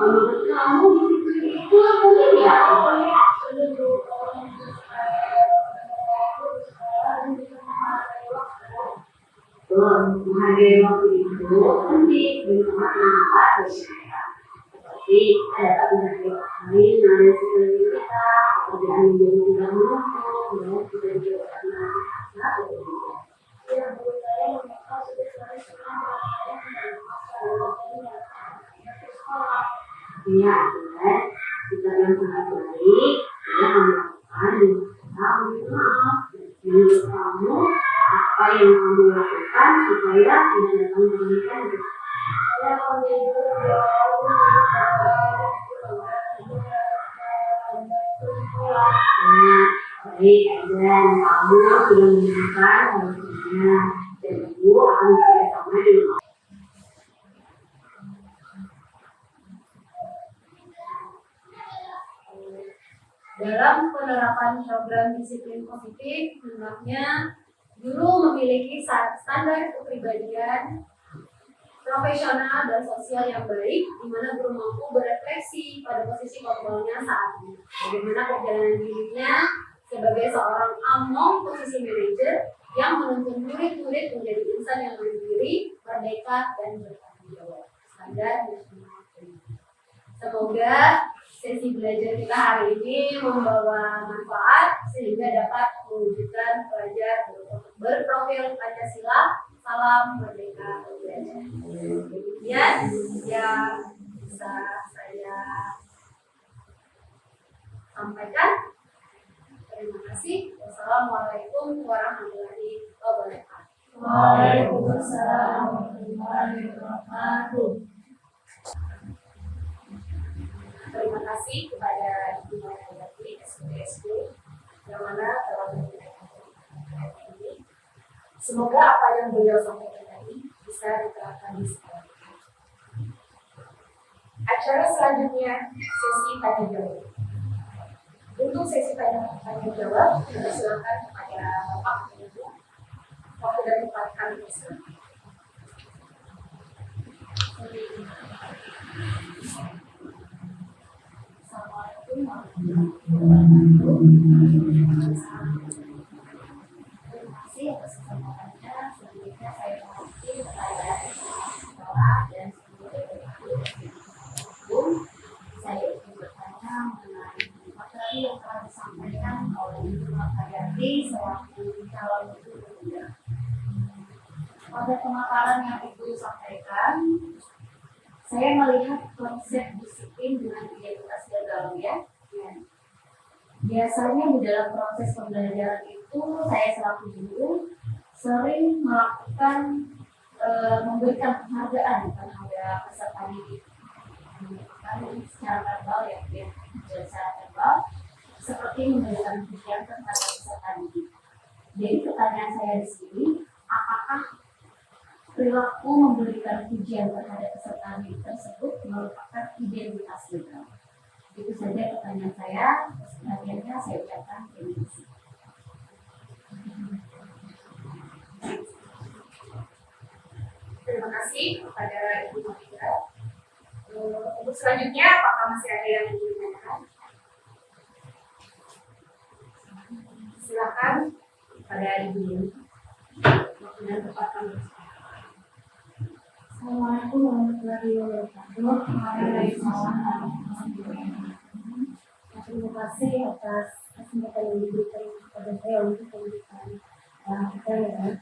menurut kamu itu tidak? Menghargai waktu itu penting bermanfaat bagi mereka. Seperti dapat menghargai orang lain, ada sekeliling kita, pekerjaan yang jadi tidak menumpuk, dan kita juga dapat menghasilkan berbeda. Ya, Bu, saya memang sudah selesai dengan saya iya, dan kita yang sangat baik sudah melakukan dan minta maaf. Menurut kamu, apa yang kamu lakukan supaya tidak dapat merugikan itu? Saya baik, dan kamu sudah menemukan solusinya dan ibu akan bekerjasama dengan Dalam penerapan program disiplin positif, hendaknya guru memiliki standar kepribadian profesional dan sosial yang baik, di mana guru mampu berefleksi pada posisi kontrolnya saat ini. Bagaimana perjalanan dirinya sebagai seorang among posisi manajer yang menuntun murid-murid menjadi insan yang mandiri, merdeka, dan bertanggung jawab. Standar nasional. Semoga sesi belajar kita hari ini membawa manfaat sehingga dapat mewujudkan pelajar berprofil Pancasila. Salam merdeka belajar. Demikian yang bisa saya sampaikan. Terima kasih. Wassalamualaikum warahmatullahi wabarakatuh. Waalaikumsalam warahmatullahi wabarakatuh. Terima kasih kepada Ibu Mariati SPSD yang mana telah memberikan ini. Semoga apa yang beliau sampaikan tadi bisa diterapkan di sekolah. Acara selanjutnya sesi tanya jawab. Untuk sesi tanya jawab, silakan kepada Bapak Ibu. Waktu dan tempat kami bersama. Assalamualaikum warahmatullahi wabarakatuh. Terima kasih atas kesempatannya. Selanjutnya saya mewakili kepada sekolah dan seluruh saya ingin bertanya mengenai materi yang telah disampaikan oleh Ibu Mariati selaku calon guru muda. Pada pemaparan yang Ibu sampaikan, saya melihat konsep disiplin dengan identitas gagal ya. Biasanya di dalam proses pembelajaran itu saya selaku guru sering melakukan memberikan penghargaan terhadap peserta didik. Secara verbal ya, secara verbal seperti memberikan pujian terhadap peserta didik. Jadi pertanyaan saya di sini, apakah perilaku memberikan pujian terhadap peserta didik tersebut merupakan identitas gagal? Itu saja pertanyaan saya. Pertanyaannya saya ucapkan terima kasih. Terima kasih kepada Ibu Mafida. Untuk selanjutnya, apakah masih ada yang ingin ditanyakan? Silakan kepada Ibu. Waktu dan tempat kami. Assalamualaikum warahmatullahi wabarakatuh. Terima kasih atas kesempatan yang diberikan kepada saya untuk memberikan materi.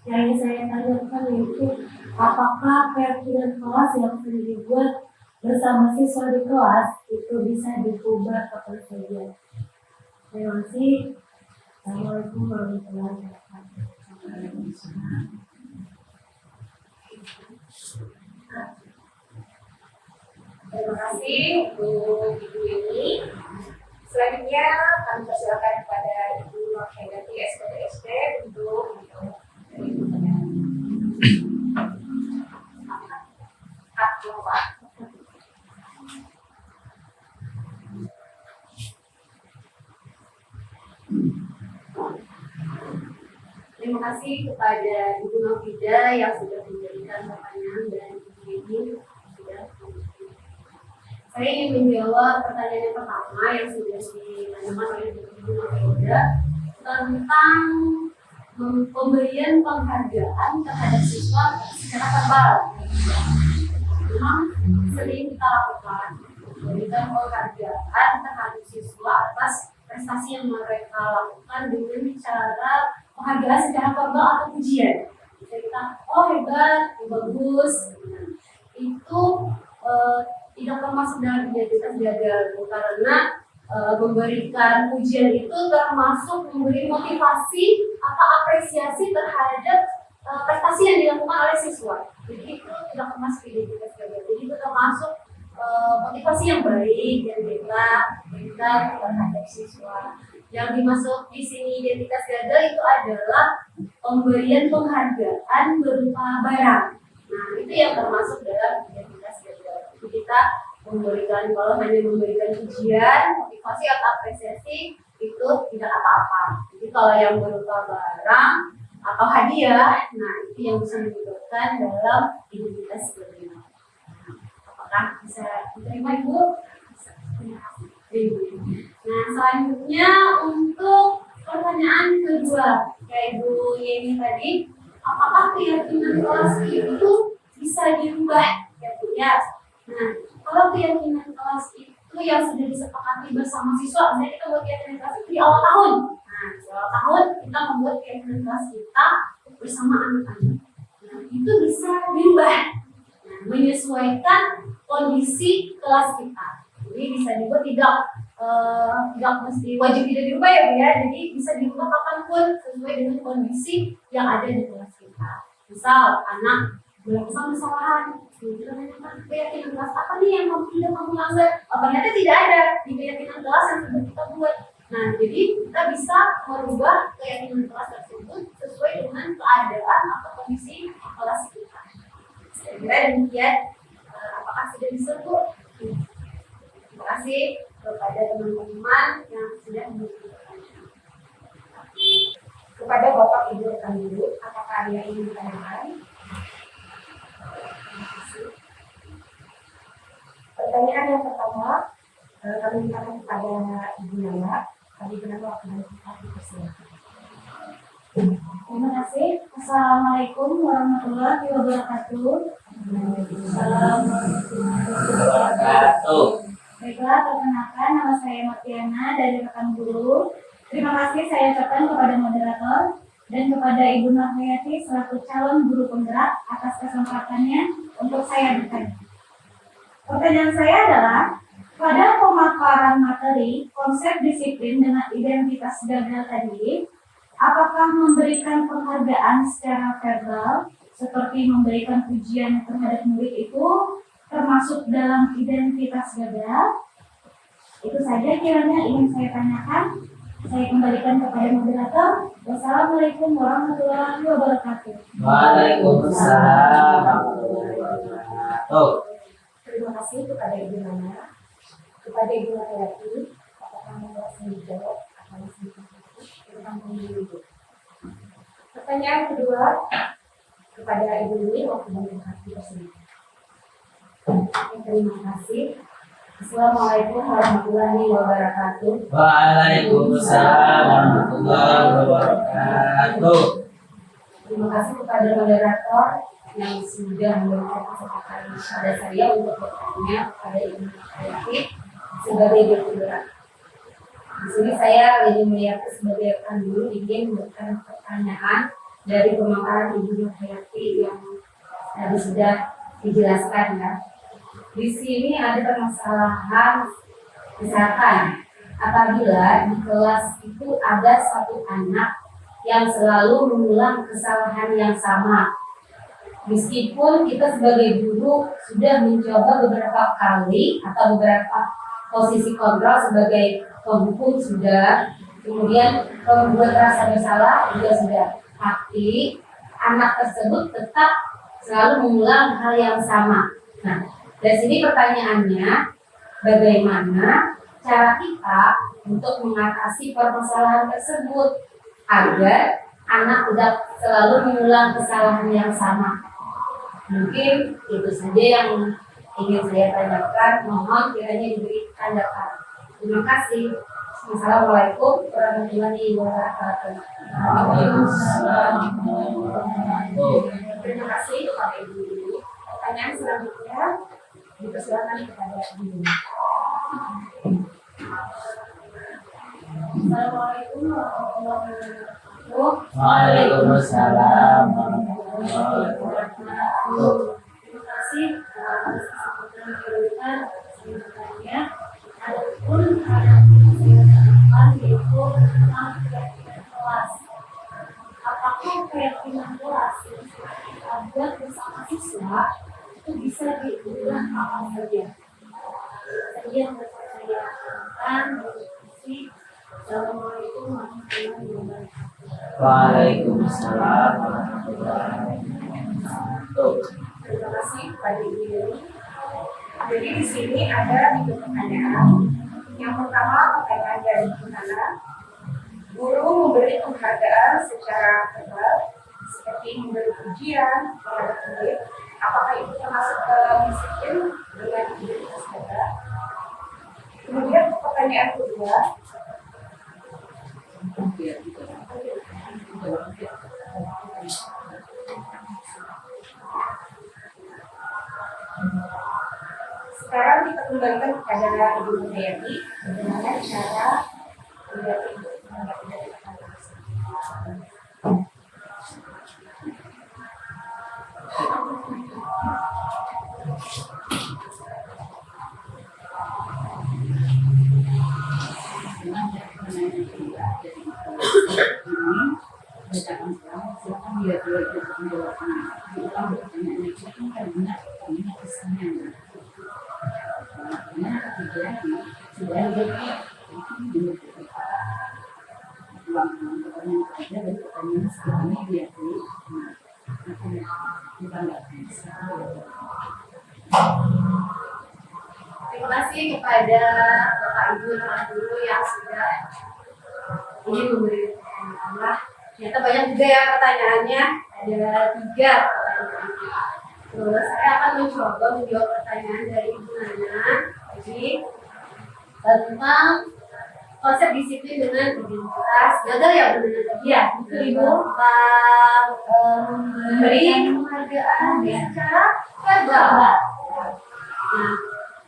Yang ingin saya tanyakan yaitu apakah keyakinan kelas yang sudah dibuat bersama siswa di kelas itu bisa diubah kapan saja. Terima kasih. Assalamualaikum warahmatullahi wabarakatuh. Terima kasih untuk Ibu ini. Selanjutnya kami persilakan kepada Ibu Nurhayati SPTSD untuk Terima kasih kepada Ibu Mafida yang sudah memberikan pertanyaan dan ini sudah. Saya ingin menjawab pertanyaan yang pertama yang sudah ditanyakan oleh Ibu Mafida tentang pemberian penghargaan terhadap siswa secara verbal. Memang sering kita lakukan memberikan penghargaan terhadap siswa atas prestasi yang mereka lakukan dengan cara penghargaan secara verbal atau pujian. Bisa kita, oh hebat, bagus. Itu tidak termasuk dalam identitas gagal karena memberikan pujian itu termasuk memberi motivasi atau apresiasi terhadap prestasi yang dilakukan oleh siswa. Jadi itu tidak termasuk identitas gagal. Jadi itu termasuk motivasi yang baik yang kita berikan terhadap siswa. Yang dimaksud di sini identitas gagal itu adalah pemberian penghargaan berupa barang. Nah, itu yang termasuk dalam identitas gagal. Jadi kita memberikan, kalau hanya memberikan pujian, motivasi atau apresiasi itu tidak apa-apa. Jadi kalau yang berupa barang atau hadiah, nah itu yang bisa menyebabkan dalam identitas gagal. Apakah bisa diterima Ibu? Nah, selanjutnya untuk pertanyaan kedua, kayak Ibu Yeni tadi, apakah keyakinan kelas itu bisa dirubah? Ya. Nah, kalau keyakinan kelas itu yang sudah disepakati bersama siswa, misalnya kita buat keyakinan kelas itu di awal tahun. Nah, di awal tahun kita membuat keyakinan kelas kita bersama anak-anak. Nah, itu bisa dirubah. Nah, menyesuaikan kondisi kelas kita. Jadi bisa juga tidak mesti wajib tidak dirubah ya Bu ya. Jadi bisa dirubah kapanpun sesuai dengan kondisi yang ada di kelas kita. Misal anak melakukan kesalahan, kita menanyakan keyakinan kelas apa nih yang tidak kamu langgar? Ternyata tidak ada di keyakinan kelas yang sudah kita buat. Nah, jadi kita bisa merubah keyakinan kelas tersebut sesuai dengan keadaan atau kondisi kelas kita. Saya kira demikian. Apakah sudah disebut? Terima kasih kepada teman-teman yang sudah memiliki pertanyaan. kepada Bapak Ibu rekan guru, apakah ada yang ingin ditanyakan? Pertanyaan yang pertama kami mintakan kepada Ibu Naya. Kami gunakan waktu dan tempat dipersilakan. Terima kasih. Assalamualaikum warahmatullahi wabarakatuh. Baiklah, perkenalkan nama saya Martiana dari rekan guru. Terima kasih saya ucapkan kepada moderator dan kepada Ibu Nurhayati selaku calon guru penggerak atas kesempatannya untuk saya bertanya. Pertanyaan saya adalah, pada pemaparan materi konsep disiplin dengan identitas gagal tadi, apakah memberikan penghargaan secara verbal seperti memberikan pujian terhadap murid itu termasuk dalam identitas gagal? Itu saja kiranya ingin saya tanyakan. Saya kembalikan kepada moderator. Wassalamualaikum warahmatullahi wabarakatuh. Waalaikumsalam warahmatullahi wabarakatuh. Terima kasih kepada Ibu Nana. Kepada Ibu Nurhayati, apakah mau langsung dijawab atau langsung tentang pemilu? Pertanyaan kedua kepada Ibu Nini waktu mendengarkan tersebut. Terima kasih. Assalamualaikum warahmatullahi wabarakatuh. Waalaikumsalam warahmatullahi wabarakatuh. Terima kasih kepada moderator yang sudah memberikan kesempatan pada saya untuk bertanya kepada Ibu Nurhayati sebagai guru penggerak. Di sini saya ingin melihat sebagai rekan dulu ingin memberikan pertanyaan dari pemaparan Ibu Nurhayati yang tadi sudah dijelaskan ya. Di sini ada permasalahan misalkan apabila di kelas itu ada satu anak yang selalu mengulang kesalahan yang sama. Meskipun kita sebagai guru sudah mencoba beberapa kali atau beberapa posisi kontrol sebagai penghukum sudah, kemudian membuat rasa bersalah juga sudah, tapi anak tersebut tetap selalu mengulang hal yang sama. Nah, dari sini pertanyaannya, bagaimana cara kita untuk mengatasi permasalahan tersebut agar anak tidak selalu mengulang kesalahan yang sama? Mungkin itu saja yang ingin saya tanyakan. Mohon kiranya diberi tanggapan. Terima kasih. Assalamualaikum warahmatullahi wabarakatuh. Terima kasih kepada Ibu. Pertanyaan selanjutnya dipersilakan kepada Ibu. Assalamualaikum warahmatullahi wabarakatuh. Waalaikumsalam warahmatullahi wabarakatuh. Terima kasih atas kesempatan yang diberikan sebenarnya. Adapun ada yang yaitu tentang keyakinan kelas. Apakah keyakinan kelas yang ada bersama siswa itu bisa diulang apa saja? Saya yang dapat saya katakan diskusi. Assalamualaikum warahmatullahi wabarakatuh. Waalaikumsalam warahmatullahi wabarakatuh. Terima kasih kepada Ibu Yeni. Jadi di sini ada 3 pertanyaan. Yang pertama pertanyaan dari Ibu Nana. Guru memberi penghargaan secara verbal seperti memberi pujian terhadap murid. Apakah itu termasuk dalam disiplin dengan identitas gagal? Kemudian pertanyaan kedua. Sekarang kita kembalikan kepada Ibu Nurhayati, bagaimana cara menanggapi dari pertanyaan tersebut. Terima kasih kepada Bapak Ibu teman guru yang sudah ini memberi pertanyaan. Ternyata banyak juga ya pertanyaannya, ada 3 pertanyaan. Terus saya akan mencoba menjawab pertanyaan dari Ibu Nana jadi tentang konsep disiplin dengan identitas gagal ya Bu Nana tadi ya. Itu Ibu memberi penghargaan secara verbal. Nah,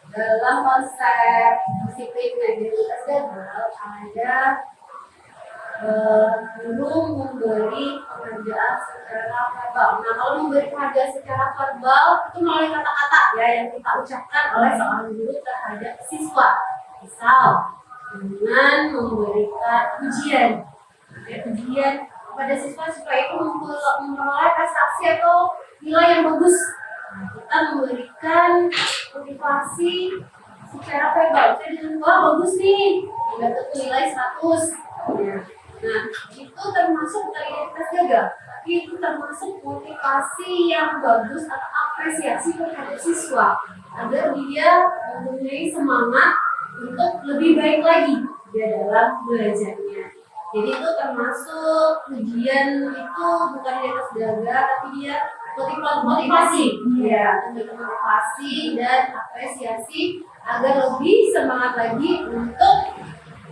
dalam konsep disiplin dan identitas gagal ada guru memberi penghargaan secara verbal. Nah, kalau memberi penghargaan secara verbal itu melalui kata-kata ya yang kita ucapkan oleh seorang guru terhadap siswa. Misal dengan memberikan pujian, ya, pujian kepada siswa itu memperoleh prestasi atau nilai yang bagus. Nah, kita memberikan motivasi secara verbal. Saya dengan wah bagus nih, dapat nilai 100. Ya. Nah, itu termasuk identitas gagal, tapi itu termasuk motivasi yang bagus atau apresiasi terhadap siswa agar dia mempunyai semangat untuk lebih baik lagi dia dalam belajarnya. Jadi itu termasuk ujian itu bukan identitas gagal, tapi dia motivasi, ya, motivasi dan apresiasi agar lebih semangat lagi untuk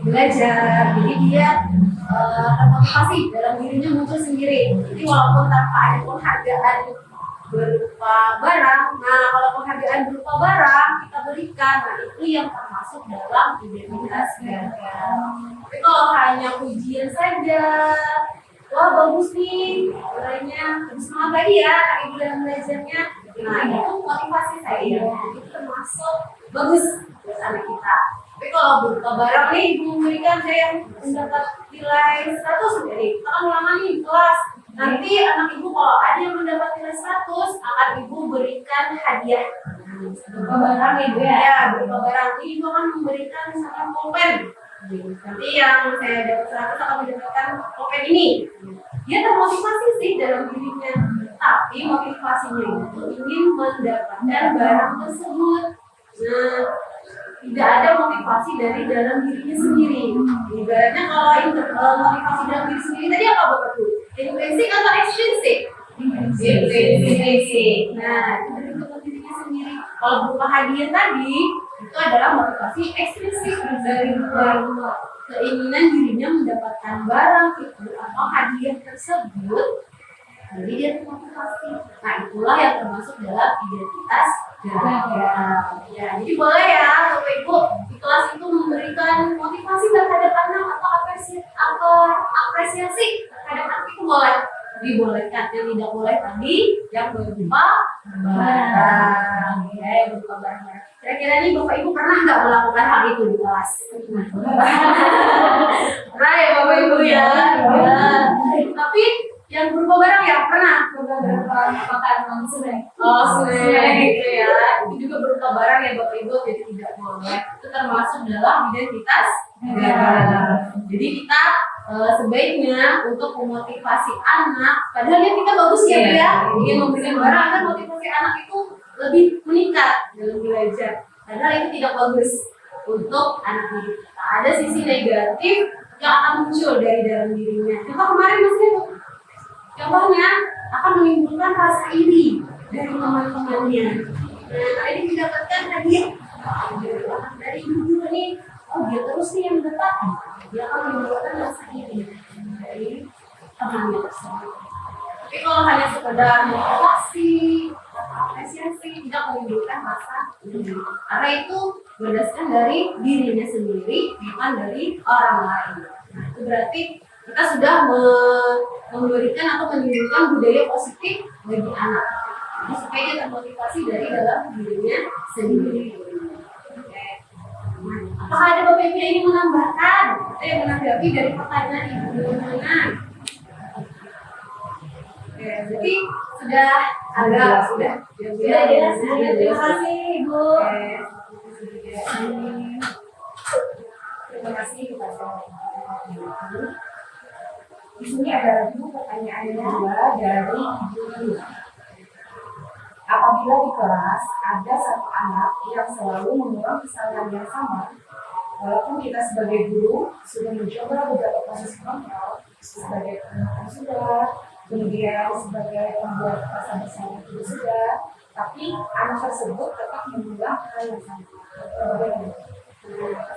belajar. Jadi dia termotivasi dalam dirinya muncul sendiri. Jadi walaupun tanpa ada penghargaan berupa barang, nah kalau penghargaan berupa barang kita berikan, nah itu yang termasuk dalam identitas gagal. Tapi kalau hanya pujian saja, wah bagus nih, nilainya lebih semangat lagi ya ibu dalam belajarnya. Nah itu motivasi saya, itu termasuk bagus buat anak kita. Tapi kalau berupa barang nih, ibu memberikan saya yang mendapat nilai 100 jadi kita kan ulangan nih kelas. Nanti anak ibu kalau ada yang mendapat nilai 100 akan ibu berikan hadiah. Berupa barang ibu ya, berupa barang. Ibu akan memberikan misalkan pulpen. Nanti yang saya dapat 100 akan mendapatkan pulpen ini. Dia termotivasi sih dalam dirinya, tapi motivasinya itu ingin mendapatkan barang tersebut. Nah, tidak ada motivasi dari dalam dirinya sendiri. Ibaratnya kalau motivasi dalam diri sendiri tadi apa Bapak Ibu? Intrinsik atau ekstrinsik? Intrinsik. Nah, itu dari dalam dirinya sendiri. Kalau berupa hadiah tadi itu adalah motivasi ekstrinsik dari luar keinginan dirinya mendapatkan barang itu atau hadiah tersebut. Jadi dia termotivasi. Nah, itulah yang termasuk dalam identitas gagal. Ya, jadi boleh ya Bapak Ibu di kelas itu memberikan motivasi terhadap anak atau apresiasi terhadap anak itu boleh dibolehkan. Yang tidak boleh tadi yang berupa barang, ya, yang berupa barang. Kira-kira nih Bapak Ibu pernah nggak melakukan hal itu di kelas? Pernah ya Bapak Ibu ya. Tapi yang berupa barang ya pernah berupa makanan snack. Oh, snack gitu ya. Itu juga berupa barang ya Bapak Ibu, jadi tidak boleh. Itu termasuk dalam identitas gagal. Jadi kita sebaiknya untuk memotivasi anak, padahal ya kita bagus ya Bu ya, ingin memberikan barang agar motivasi anak itu lebih meningkat dalam belajar. Padahal itu tidak bagus untuk anak didik kita. Ada sisi negatif yang akan muncul dari dalam dirinya. Contoh kemarin Mas Bu. Contohnya akan menimbulkan rasa iri dari teman-temannya. Nah, ini mendapatkan hadiah dari ibu nih. Oh, dia terus nih yang dapat. Dia akan menimbulkan rasa iri dari temannya tersebut. Tapi kalau hanya sekedar motivasi, apresiasi, tidak menimbulkan rasa iri. Karena itu berdasarkan dari dirinya sendiri, bukan dari orang lain. Nah, itu berarti kita sudah memberikan atau menimbulkan budaya positif bagi anak. Jadi supaya dia termotivasi dari dalam dirinya sendiri. Oke. Apakah ada Bapak Ibu yang ingin menambahkan? Saya menanggapi dari pertanyaan Ibu Nana. Oke, jadi sudah jelas. Terima kasih Ibu. Terima kasih kepada Ibu. Di sini ada lagi pertanyaan kedua dari Ibu. Apabila di kelas ada satu anak yang selalu mengulang kesalahan yang sama, walaupun kita sebagai guru sudah mencoba beberapa proses kontrol sebagai penonton sudah, kemudian sebagai pembuat rasa bersalah itu sudah, tapi anak tersebut tetap mengulang hal yang sama.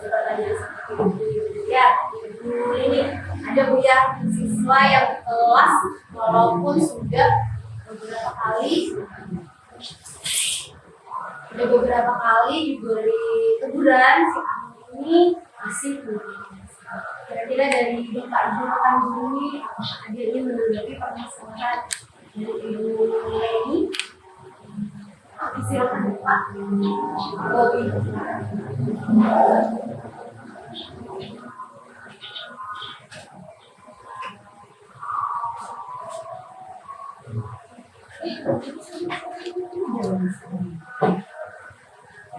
Pertanyaan seperti itu. Ya, Ibu ini ada Bu ya siswa yang di kelas walaupun sudah beberapa kali diberi teguran, si anak ini masih belum. Kira-kira dari Bapak Ibu rekan guru ini apakah dia ingin menanggapi permasalahan dari Ibu Leni. Silakan Pak. Bobi.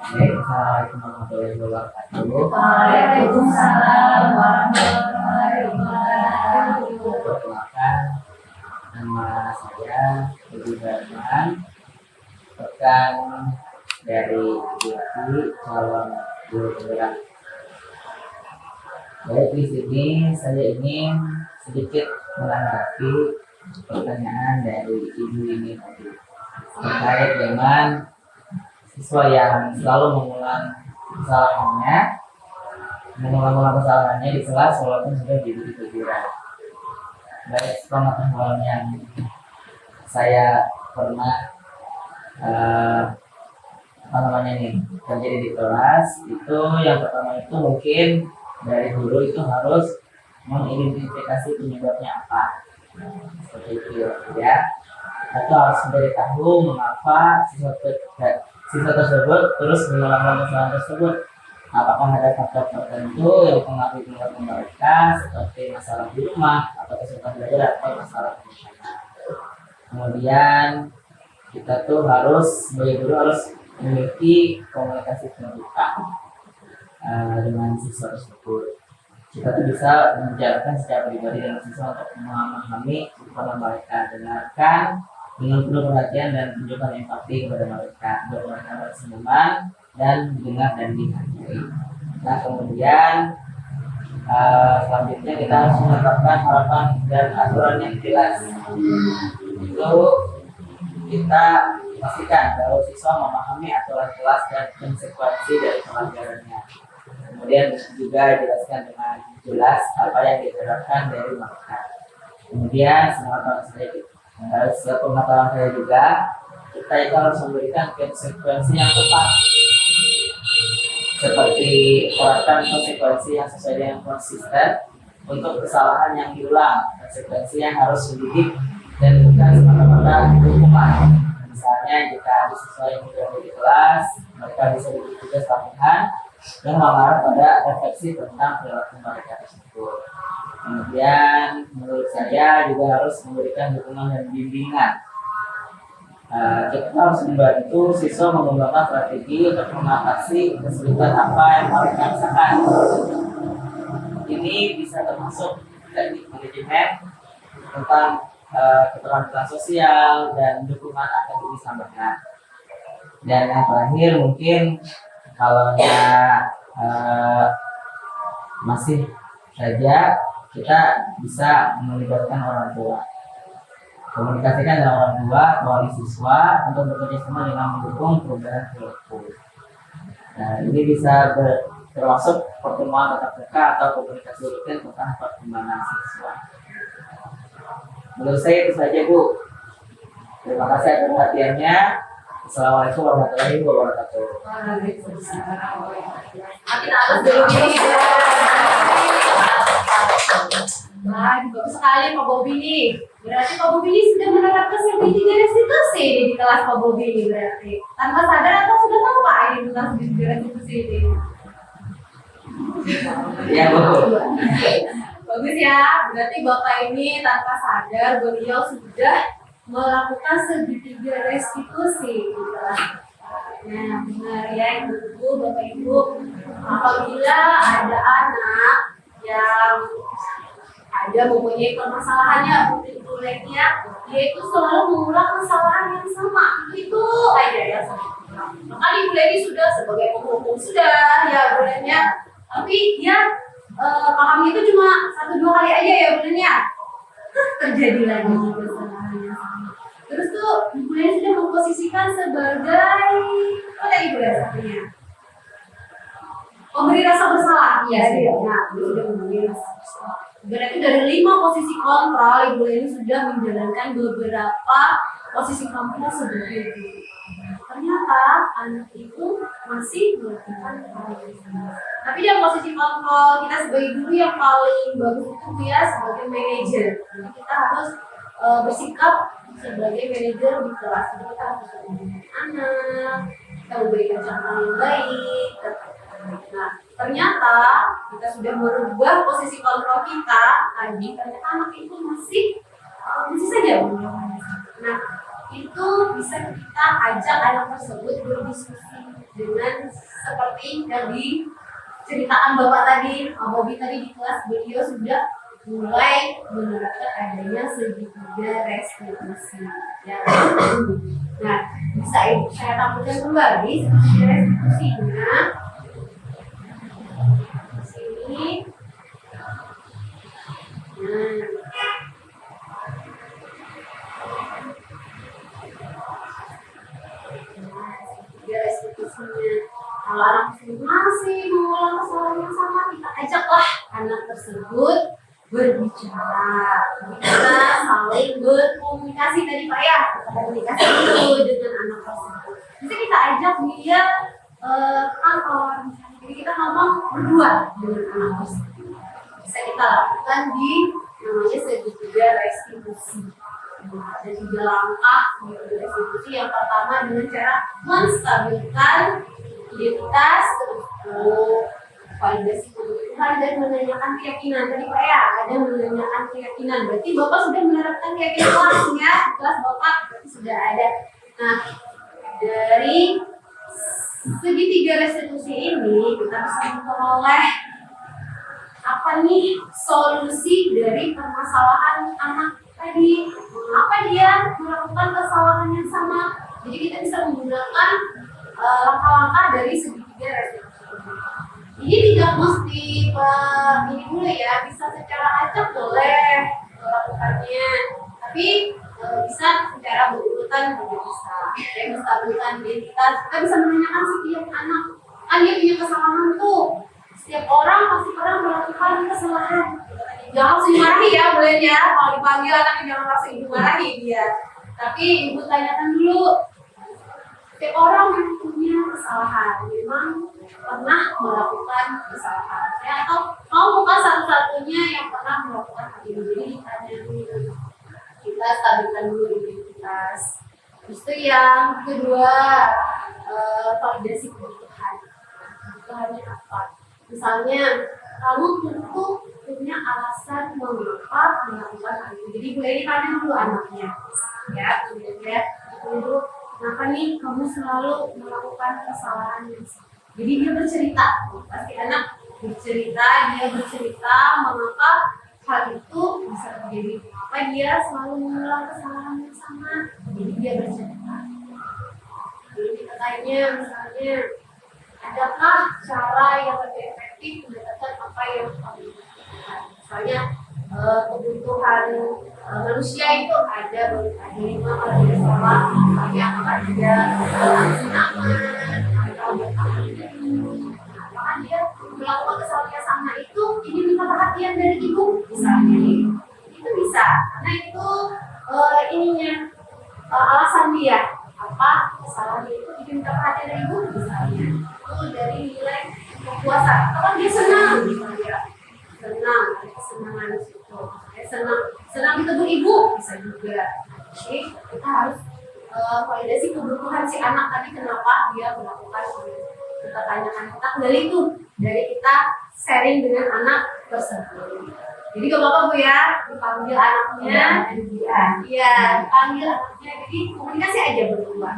Assalamualaikum warahmatullahi wabarakatuh. Waalaikumsalam warahmatullahi wabarakatuh. Perkenalkan, nama saya Budi Darman, rekan dari IDIATI, calon guru penggerak. Baik, di sini saya ingin sedikit menanggapi pertanyaan dari ibu ini tadi terkait dengan siswa yang selalu mengulang kesalahannya di kelas walaupun sudah diberi teguran. Baik, pengetahuan yang saya pernah terjadi di kelas itu, yang pertama itu mungkin dari guru itu harus mengidentifikasi penyebabnya apa, seperti itu ya, atau harus mencari tahu mengapa siswa tersebut terus mengulang kesalahan tersebut. Apakah ada faktor tertentu yang mempengaruhi perilaku mereka, seperti masalah di rumah atau kesulitan belajar atau masalah emosional. Kemudian kita tuh sebagai guru harus memiliki komunikasi terbuka dengan siswa tersebut. Kita tuh bisa membicarakan secara pribadi dengan siswa untuk memahami kepada mereka, dengarkan dengan penuh perhatian dan tunjukkan empati kepada mereka, agar mereka merasa nyaman dan didengar dan dihargai. Nah, kemudian selanjutnya kita harus menetapkan harapan dan aturan yang jelas. Itu kita pastikan bahwa siswa memahami aturan kelas dan konsekuensi dari pelanggarannya. Kemudian juga jelaskan dengan jelas apa yang diharapkan dari mereka. Kemudian sepengetahuan saya juga, kita itu harus memberikan konsekuensi yang tepat, seperti terapkan konsekuensi yang sesuai dengan konsisten untuk kesalahan yang diulang, konsekuensi yang harus mendidik dan bukan semata-mata hukuman. Misalnya jika ada siswa yang tidak di kelas, mereka bisa diberi tugas tambahan dan mengarah pada refleksi tentang perilaku mereka tersebut. Kemudian menurut saya juga harus memberikan dukungan dan bimbingan. Kita harus membantu siswa mengembangkan strategi untuk mengatasi kesulitan apa yang mereka rasakan. Ini bisa termasuk teknik manajemen tentang keterampilan sosial dan dukungan akademis tambahan. Dan yang terakhir mungkin kalau masih saja kita bisa melibatkan orang tua, komunikasikan dengan orang tua, wali siswa untuk bekerja sama dengan mendukung perubahan perilaku. Nah, ini bisa termasuk pertemuan tatap muka atau komunikasi rutin tentang perkembangan siswa. Menurut saya itu saja, Bu. Terima kasih atas perhatiannya. Assalamualaikum warahmatullahi wabarakatuh. Makin atas dulu ini. Bagus sekali Pak Bobi nih. Berarti Pak Bobi ini sudah menerapkan segitiga restitusi di kelas Pak Bobi ini berarti. Tanpa sadar atau sudah tahu Pak ini tentang segitiga restitusi ini? Ya, Bu. Bagus ya. Berarti Bapak ini tanpa sadar beliau sudah melakukan segitiga restitusi di kelas. Nah, benar ya Ibu, Bapak Ibu. Apabila ada anak yang mempunyai permasalahannya seperti itu lainnya, dia itu selalu mengulang kesalahan yang sama, itu aja ya sama. Maka Ibu Leni sudah sebagai penghukum sudah ya Bu Leni ya, tapi dia paham itu cuma 1-2 kali aja ya Bu Leni ya, terjadi lagi kesalahan yang sama. Terus tuh Ibu Leni sudah memposisikan sebagai apa tadi Bu Leni artinya? Memberi rasa bersalah, iya sih. Nah, dia sudah memberi rasa bersalah. Berarti dari 5 posisi kontrol, Ibu Leni sudah menjalankan beberapa posisi kontrol sebagai guru. Ternyata anak itu masih melakukan hal yang sama. Tapi dalam posisi kontrol kita sebagai guru yang paling bagus itu dia sebagai manajer. Jadi kita harus bersikap sebagai manajer di kelas. Jadi kita harus mendidik anak, kita memberikan contoh yang baik. Nah, ternyata kita sudah merubah posisi kontrol kita tadi, ternyata anak itu masih saja. Nah, itu bisa kita ajak anak tersebut berdiskusi dengan seperti yang diceritakan Bapak tadi, Bobby tadi di kelas. Beliau sudah mulai menerapkan adanya segitiga restitusi. Ya. Nah, bisa saya tampilkan kembali segitiga restitusinya. Di sini. Segitiga restitusinya. Kalau anak masih mengulang kesalahan yang sama, kita ajaklah anak tersebut berbicara, kita saling berkomunikasi tadi Pak ya, komunikasi dulu dengan anak tersebut. Bisa kita ajak dia kantor, misalnya. Jadi kita ngomong berdua dengan anak tersebut. Bisa kita lakukan di namanya segitiga restitusi. Ada 3 langkah segitiga restitusi. Yang pertama dengan cara menstabilkan identitas, validasi kebutuhan dan menanyakan keyakinan. Tadi Pak ya, ada menanyakan keyakinan. Berarti Bapak sudah menerapkan keyakinan kelas ya, kelas Bapak berarti sudah ada. Nah, dari segitiga restitusi ini kita bisa memperoleh apa nih solusi dari permasalahan anak tadi. Mengapa dia melakukan kesalahan yang sama? Jadi kita bisa menggunakan langkah-langkah dari segitiga restitusi. Ini tidak mesti ini dulu ya, bisa secara acak boleh melakukannya, tapi bisa secara berurutan juga bisa. Jadi menstabilkan identitas, kita bisa menanyakan setiap anak, kan dia punya kesalahan tuh. Setiap orang pasti pernah melakukan kesalahan. Jangan langsung dimarahi ya, boleh ya. Kalau dipanggil anaknya jangan langsung dimarahi dia. Tapi ibu tanyakan dulu. Setiap orang yang punya kesalahan memang pernah melakukan kesalahan ya, atau mau bukan satu-satunya yang pernah melakukan hal ini. Jadi ditanya dulu, kita stabilkan dulu identitas. Terus itu yang kedua, validasi kebutuhan. Kebutuhannya apa? Misalnya kamu tentu punya alasan mengapa melakukan hal ini. Jadi boleh ditanya dulu anaknya ya, kemudian dulu kenapa nih kamu selalu melakukan kesalahan yang sama? Jadi dia bercerita, pasti anak dia bercerita mengapa hal itu bisa terjadi. Apa dia selalu mengulang kesalahan yang sama? Jadi dia bercerita. Jadi kita tanya misalnya, adakah cara yang lebih efektif mendapatkan apa yang kamu butuhkan? Misalnya kebutuhan manusia itu ada 5 kalau tidak salah, misalnya apakah dia aman atau apakah dia melakukan kesalahan yang sama itu ingin minta perhatian dari ibu misalnya, itu bisa karena itu alasan dia apa kesalahan itu ingin minta perhatian dari ibu misalnya, itu dari nilai kepuasan atau dia senang misalnya, senang ada kesenangan di situ, senang ditegur ibu bisa juga. Jadi kita harus validasi kebutuhan si anak tadi, kenapa dia melakukan ini. Kita tanyakan, kita kembali tuh dari kita sharing dengan anak tersebut. Jadi gak apa-apa Bu ya, dipanggil anaknya, iya dipanggil anaknya, jadi komunikasi aja berdua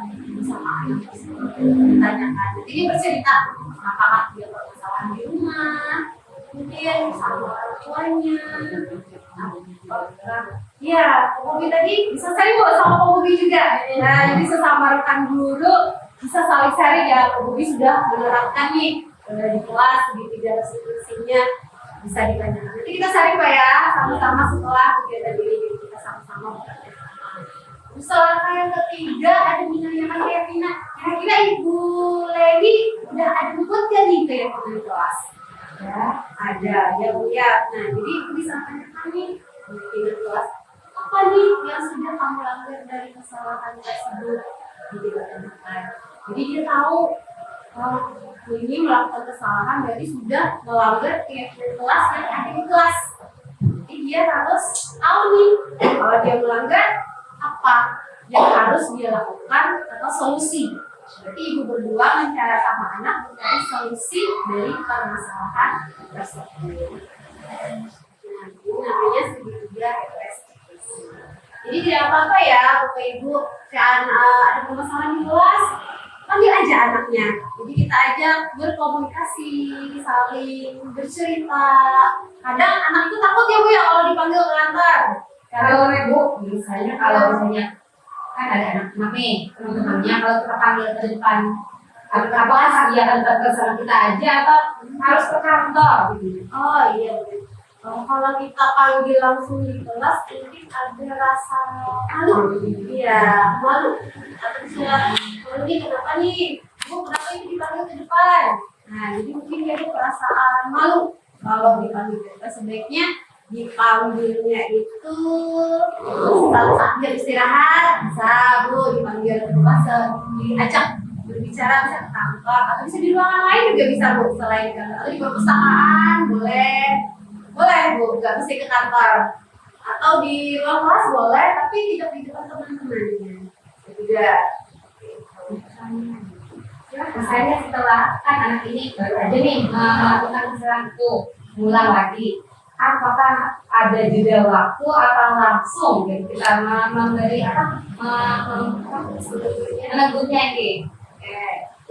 sama anak tersebut. Ditanyakan, jadi dia bercerita apakah dia bermasalah di rumah, mungkin sama orang tuanya. Iya, Bobi tadi bisa sharing sama Bobi juga. Nah, jadi sesama rekan guru bisa saling sharing ya. Bobi sudah menerapkan nih di kelas segitiga restitusinya, bisa ditanyakan. Nanti kita sharing Pak ya, sama-sama setelah kegiatan ini kita sama-sama bekerja. Terus langkah yang ketiga ada menanyakan keyakinan. Kira-kira Ibu Lady udah ada bukunya nih keyakinan di kelas? Ya, ada ya Bu ya. Nah, jadi Ibu bisa tanyakan nih keyakinan kelas. Apa nih yang sudah kamu langgar dari kesalahan tersebut? Jadi dia tahu ini melakukan kesalahan berarti sudah melanggar keyakinan kelas yang ada di kelas. Jadi dia harus tahu nih kalau dia melanggar apa yang harus dia lakukan atau solusi. Berarti ibu berdua mencari sama anak mencari solusi dari permasalahan tersebut. Nah, ini namanya segitiga representasi. Jadi tidak apa-apa ya Bapak Ibu, ada permasalahan di kelas, panggil aja anaknya. Jadi kita ajak berkomunikasi, saling bercerita. Kadang anak itu takut ya Bu ya kalau dipanggil ke kantor. Kalau Bu, misalnya kalau misalnya kan ada anak-anak nih, teman-temannya kalau kita panggil ke depan, apa dia akan terserah kita aja atau harus ke kantor gitu? Oh iya betul. Kalau kita panggil langsung di kelas, mungkin ada rasa malu. Iya, malu. Atau misalnya, ini kenapa nih? Bu, kenapa ini dipanggil ke depan? Nah, jadi mungkin dia ada perasaan malu kalau dipanggil ke depan. Sebaiknya dipanggilnya itu sambil istirahat, bisa Bu dipanggil ke depan, diajak berbicara bisa ke kantor atau bisa di ruangan lain juga bisa Bu, selain kantor atau di perpustakaan boleh Bu, nggak mesti ke kantor atau di ruang kelas boleh tapi tidak di depan teman-temannya juga. Misalnya setelah kan anak ini baru aja nih melakukan kesalahan itu ngulang lagi, apakah ada jeda waktu atau langsung gitu kita memberi menegurnya ini?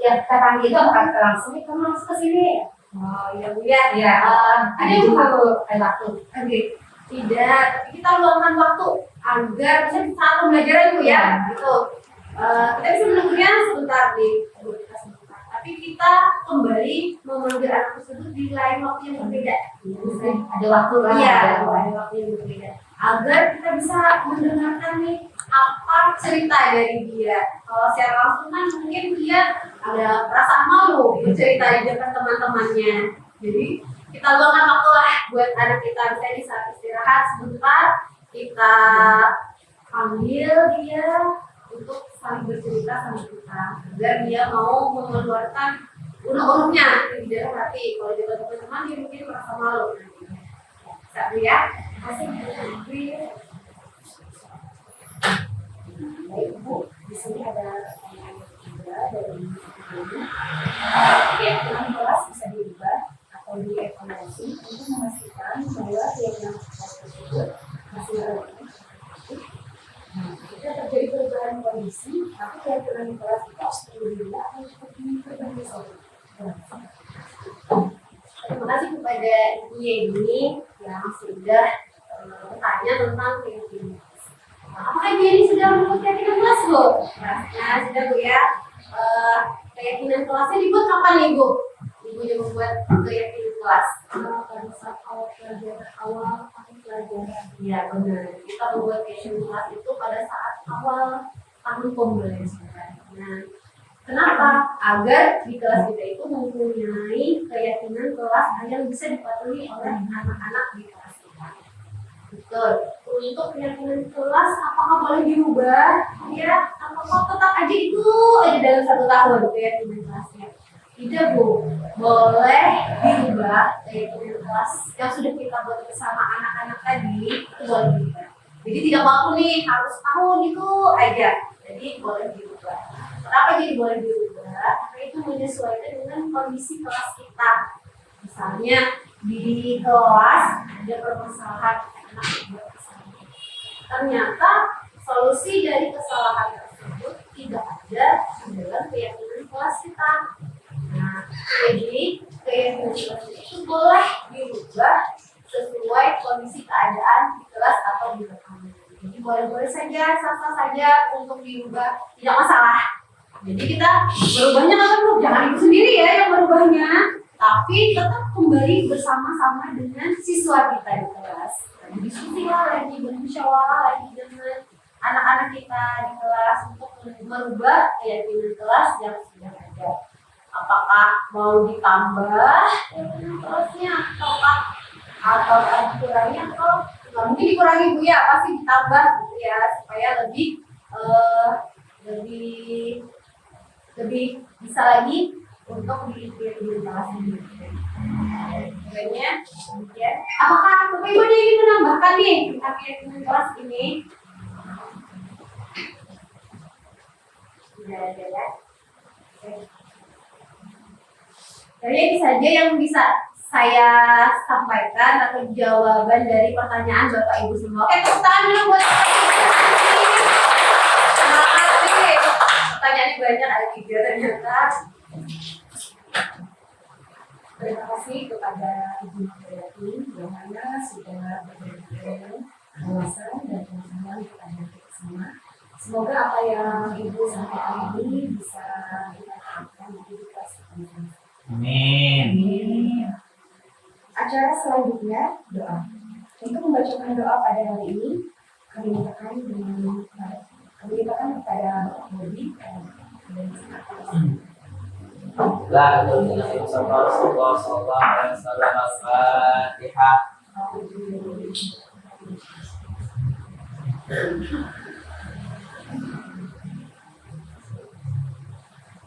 Ya kita panggil itu apakah kita langsung nih kamu langsung ke sini? Oh iya Bu ya. Ya, ada juga waktu. Oke. Tidak, tapi kita luangkan waktu agar bisa saat pembelajaran Bu ya. Gitu. Kita bisa menegurnya sebentar nih, tapi kita kembali memanggil anak tersebut di lain waktu yang berbeda. Ada waktu lah. Iya, ada waktu yang berbeda. Agar kita bisa mendengarkan nih apa cerita dari dia. Kalau secara langsung kan mungkin dia ada perasaan malu bercerita di depan teman-temannya. Jadi kita luangkan waktu lah buat anak kita bisa di saat istirahat sebentar kita panggil dia untuk saling bercerita sama kita agar dia mau mengeluarkan unek-uneknya di dalam hati. Kalau di depan teman-teman dia mungkin merasa malu nantinya. Bisa ya? Masih baik Bu, di sini ada pertanyaan juga dari ibu. Keyakinan kelas bisa diubah atau dievaluasi untuk memastikan bahwa keyakinan kelas tersebut masih relevan. Jika terjadi perubahan kondisi, tapi keyakinan kelas itu harus diubah atau seperti perbandingan. Terima kasih kepada Ibu Yeni yang sudah bertanya tentang keyakinan. Apakah Yeni sudah membuat keyakinan kelas Bu? Nah, sudah Bu ya. Keyakinan kelasnya dibuat kapan nih Bu? Ibu yang membuat keyakinan kelas. Pada saat awal pelajaran. Iya benar. Kita membuat keyakinan kelas itu pada saat awal tahun pembelajaran. Nah, kenapa? Agar di kelas kita itu mempunyai keyakinan kelas yang bisa dipatuhi oleh anak-anak di kelas kita. Betul. Untuk keyakinan kelas apakah boleh diubah? Ya, apakah tetap aja itu aja dalam 1 tahun keyakinan kelasnya? Tidak Bu, boleh diubah keyakinan kelas yang sudah kita buat bersama anak-anak tadi itu boleh diubah. Jadi tidak baku nih harus tahun itu aja. Jadi boleh diubah. Kenapa jadi boleh diubah? Karena itu menyesuaikan dengan kondisi kelas kita. Misalnya di kelas ada permasalahan anak berkesalahan. Ternyata solusi dari kesalahan tersebut tidak ada di dalam keyakinan kelas kita. Nah, jadi keyakinan kelas itu boleh dirubah sesuai kondisi keadaan di kelas atau di rekaman. Jadi boleh-boleh saja, sah-sah saja untuk dirubah, tidak masalah. Jadi kita berubahnya kan Bu, jangan ibu sendiri ya yang berubahnya, tapi tetap kembali bersama-sama dengan siswa kita di kelas. Diskusi lagi, bermusyawarah lagi dengan anak-anak kita di kelas untuk merubah keyakinan kelas yang sudah ada. Apakah mau ditambah keyakinan kelasnya atau dikurangi atau nggak mungkin dikurangi Bu ya, pasti ditambah gitu ya supaya lebih bisa lagi untuk keyakinan kelasnya. Sebenarnya, ya. Apakah Bapak Ibu ada yang ingin menambahkan nih terkait dengan kelas ini? Tidak ada ya. Oke. Jadi ini saja yang bisa saya sampaikan atau jawaban dari pertanyaan Bapak Ibu semua. Oke, tepuk tangan dulu buat semangat nih. Pertanyaannya banyak, ada 3 ternyata. Terima kasih kepada Ibu Nurhayati yang mana sudah berbagi wawasan dan pengetahuan kepada kita semua. Semoga apa yang Ibu sampaikan ini bisa kita terapkan di kehidupan sehari-hari. Amin. Acara selanjutnya doa. Untuk membacakan doa pada hari ini, kami mintakan kepada Bapak Bobi La ilaha illallah sallallahu alaihi wasallam. Al-Fatihah.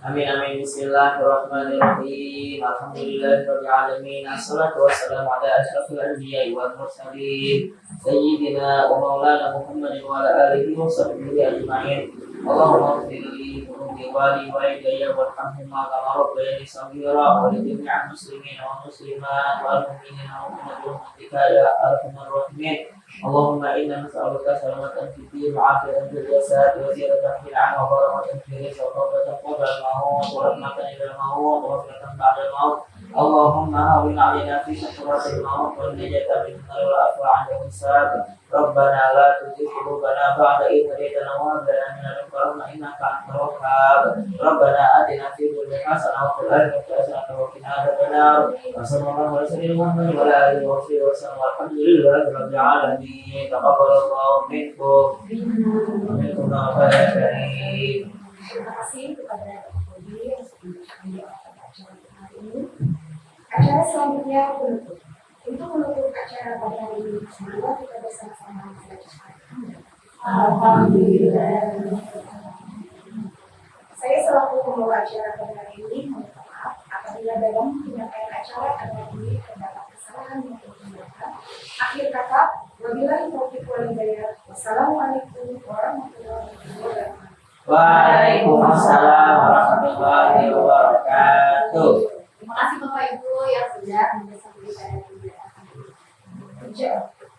Amin amin. Bismillahirrahmanirrahim. Alhamdulillahirabbil alamin. Assalatu wassalamu ala asyrafil anbiya'i wal mursalin sayyidina wa maulana Muhammadin wa ala alihi wa sahbihi ajma'in. Allahumma ighfir li dhunubi walidayya warhamhuma kama rabbayani shaghira wa li jami'il muslimin wal muslimat wal mu'minina wal mu'minat ya arhamar rahimin. Allahumma inna nas'aluka salamatan fid din wa afiyatan fil jasad wa ziyadatan fil 'ilmi wa barakatan fil rizqi wa tawbatan qabla al-maut wa rahmatan ila al-maut wa rahmatan ba'da al-maut. Allahumma hawwin 'alaina fi sakaratil maut wa najatan min nar wal afwa 'inda hisab. Rabbana la tuzigh qulubana ba'da idh hadaytana wa hab lana min ladunka rahmah innaka antal wahhab. Rabbana atina fid dunya hasanah wa fil akhirati hasanah wa qina adzabannar. Wa sallallahu alaihi wa sallam wa ala alihi wa sahbihi wa sallam. Alhamdulillahi rabbil alamin. Taqabbalallahu minkum wa minkum karim. Terima kasih kepada Bapak Bobi yang sudah memberikan doa pada acara hari ini. Acara selanjutnya penutup. Untuk menutup acara pada hari ini, semoga kita bersama-sama membacakan Alhamdulillah. Saya selaku pembawa acara pada hari ini mohon maaf apabila dalam penyampaian acara pada hari ini terdapat kesalahan maupun tindakan. Akhir kata, wabillahi taufiq wal hidayah. Wassalamualaikum warahmatullahi wabarakatuh. Waalaikumsalam warahmatullahi wabarakatuh. Terima kasih Bapak Ibu yang sudah membersamai pada kegiatan ini.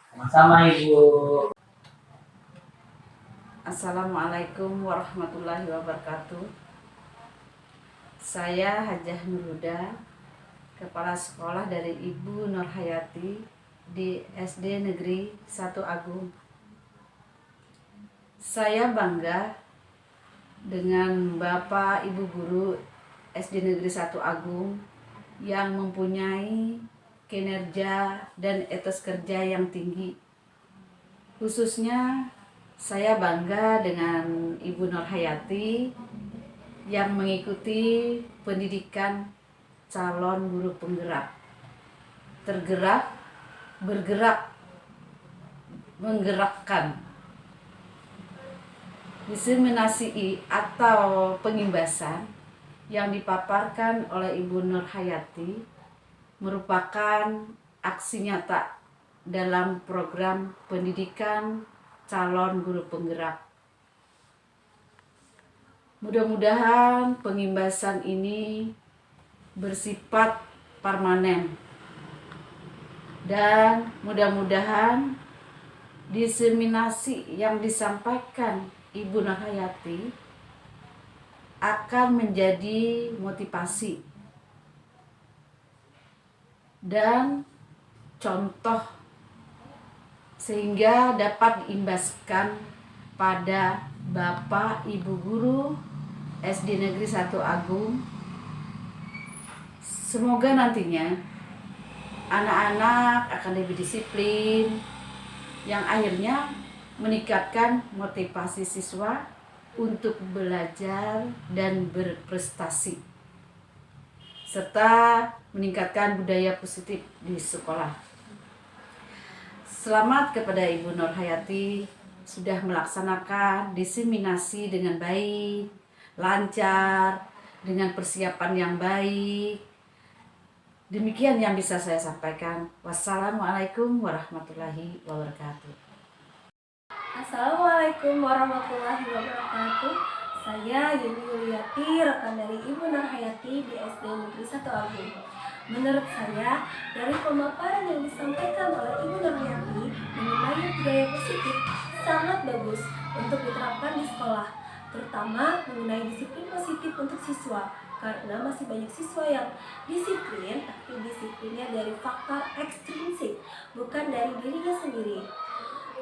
Sama-sama Ibu. Assalamualaikum warahmatullahi wabarakatuh. Saya Hajah Nurhuda, Kepala Sekolah dari Ibu Nurhayati di SD Negeri 1 Agung. Saya bangga dengan Bapak Ibu Guru SD Negeri 1 Agung yang mempunyai kinerja dan etos kerja yang tinggi. Khususnya saya bangga dengan Ibu Nurhayati yang mengikuti pendidikan calon guru penggerak. Tergerak, bergerak, menggerakkan. Diseminasi atau pengimbasan yang dipaparkan oleh Ibu Nurhayati merupakan aksi nyata dalam program pendidikan calon guru penggerak. Mudah-mudahan pengimbasan ini bersifat permanen dan mudah-mudahan diseminasi yang disampaikan Ibu Nurhayati akan menjadi motivasi dan contoh sehingga dapat diimbaskan pada Bapak Ibu Guru SD Negeri 1 Agung. Semoga nantinya anak-anak akan lebih disiplin yang akhirnya meningkatkan motivasi siswa untuk belajar dan berprestasi serta meningkatkan budaya positif di sekolah. Selamat kepada Ibu Nurhayati sudah melaksanakan diseminasi dengan baik, lancar, dengan persiapan yang baik. Demikian yang bisa saya sampaikan. Wassalamualaikum warahmatullahi wabarakatuh. Assalamualaikum warahmatullahi wabarakatuh. Saya Yuni Yuliati, rekan dari Ibu Nurhayati di SD Negeri 1 Agung. Menurut saya, dari pemaparan yang disampaikan oleh Ibu Nurhayati mengenai budaya positif sangat bagus untuk diterapkan di sekolah, terutama mengenai disiplin positif untuk siswa, karena masih banyak siswa yang disiplin, tapi disiplinnya dari faktor ekstrinsik, bukan dari dirinya sendiri.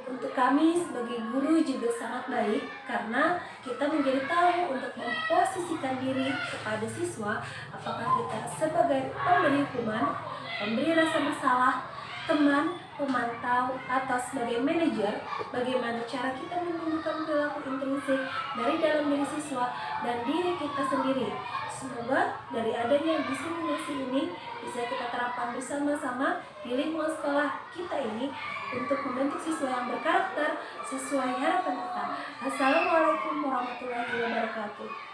Untuk kami sebagai guru juga sangat baik karena kita menjadi tahu untuk memposisikan diri kepada siswa, apakah kita sebagai pemberi hukuman, pemberi rasa bersalah, teman, pemantau, atau sebagai manajer, bagaimana cara kita menumbuhkan perilaku intrinsik dari dalam diri siswa dan diri kita sendiri. Semoga dari adanya diseminasi ini bisa kita terapkan bersama-sama di lingkungan sekolah kita ini untuk membentuk siswa yang berkarakter sesuai harapan kita. Assalamualaikum warahmatullahi wabarakatuh.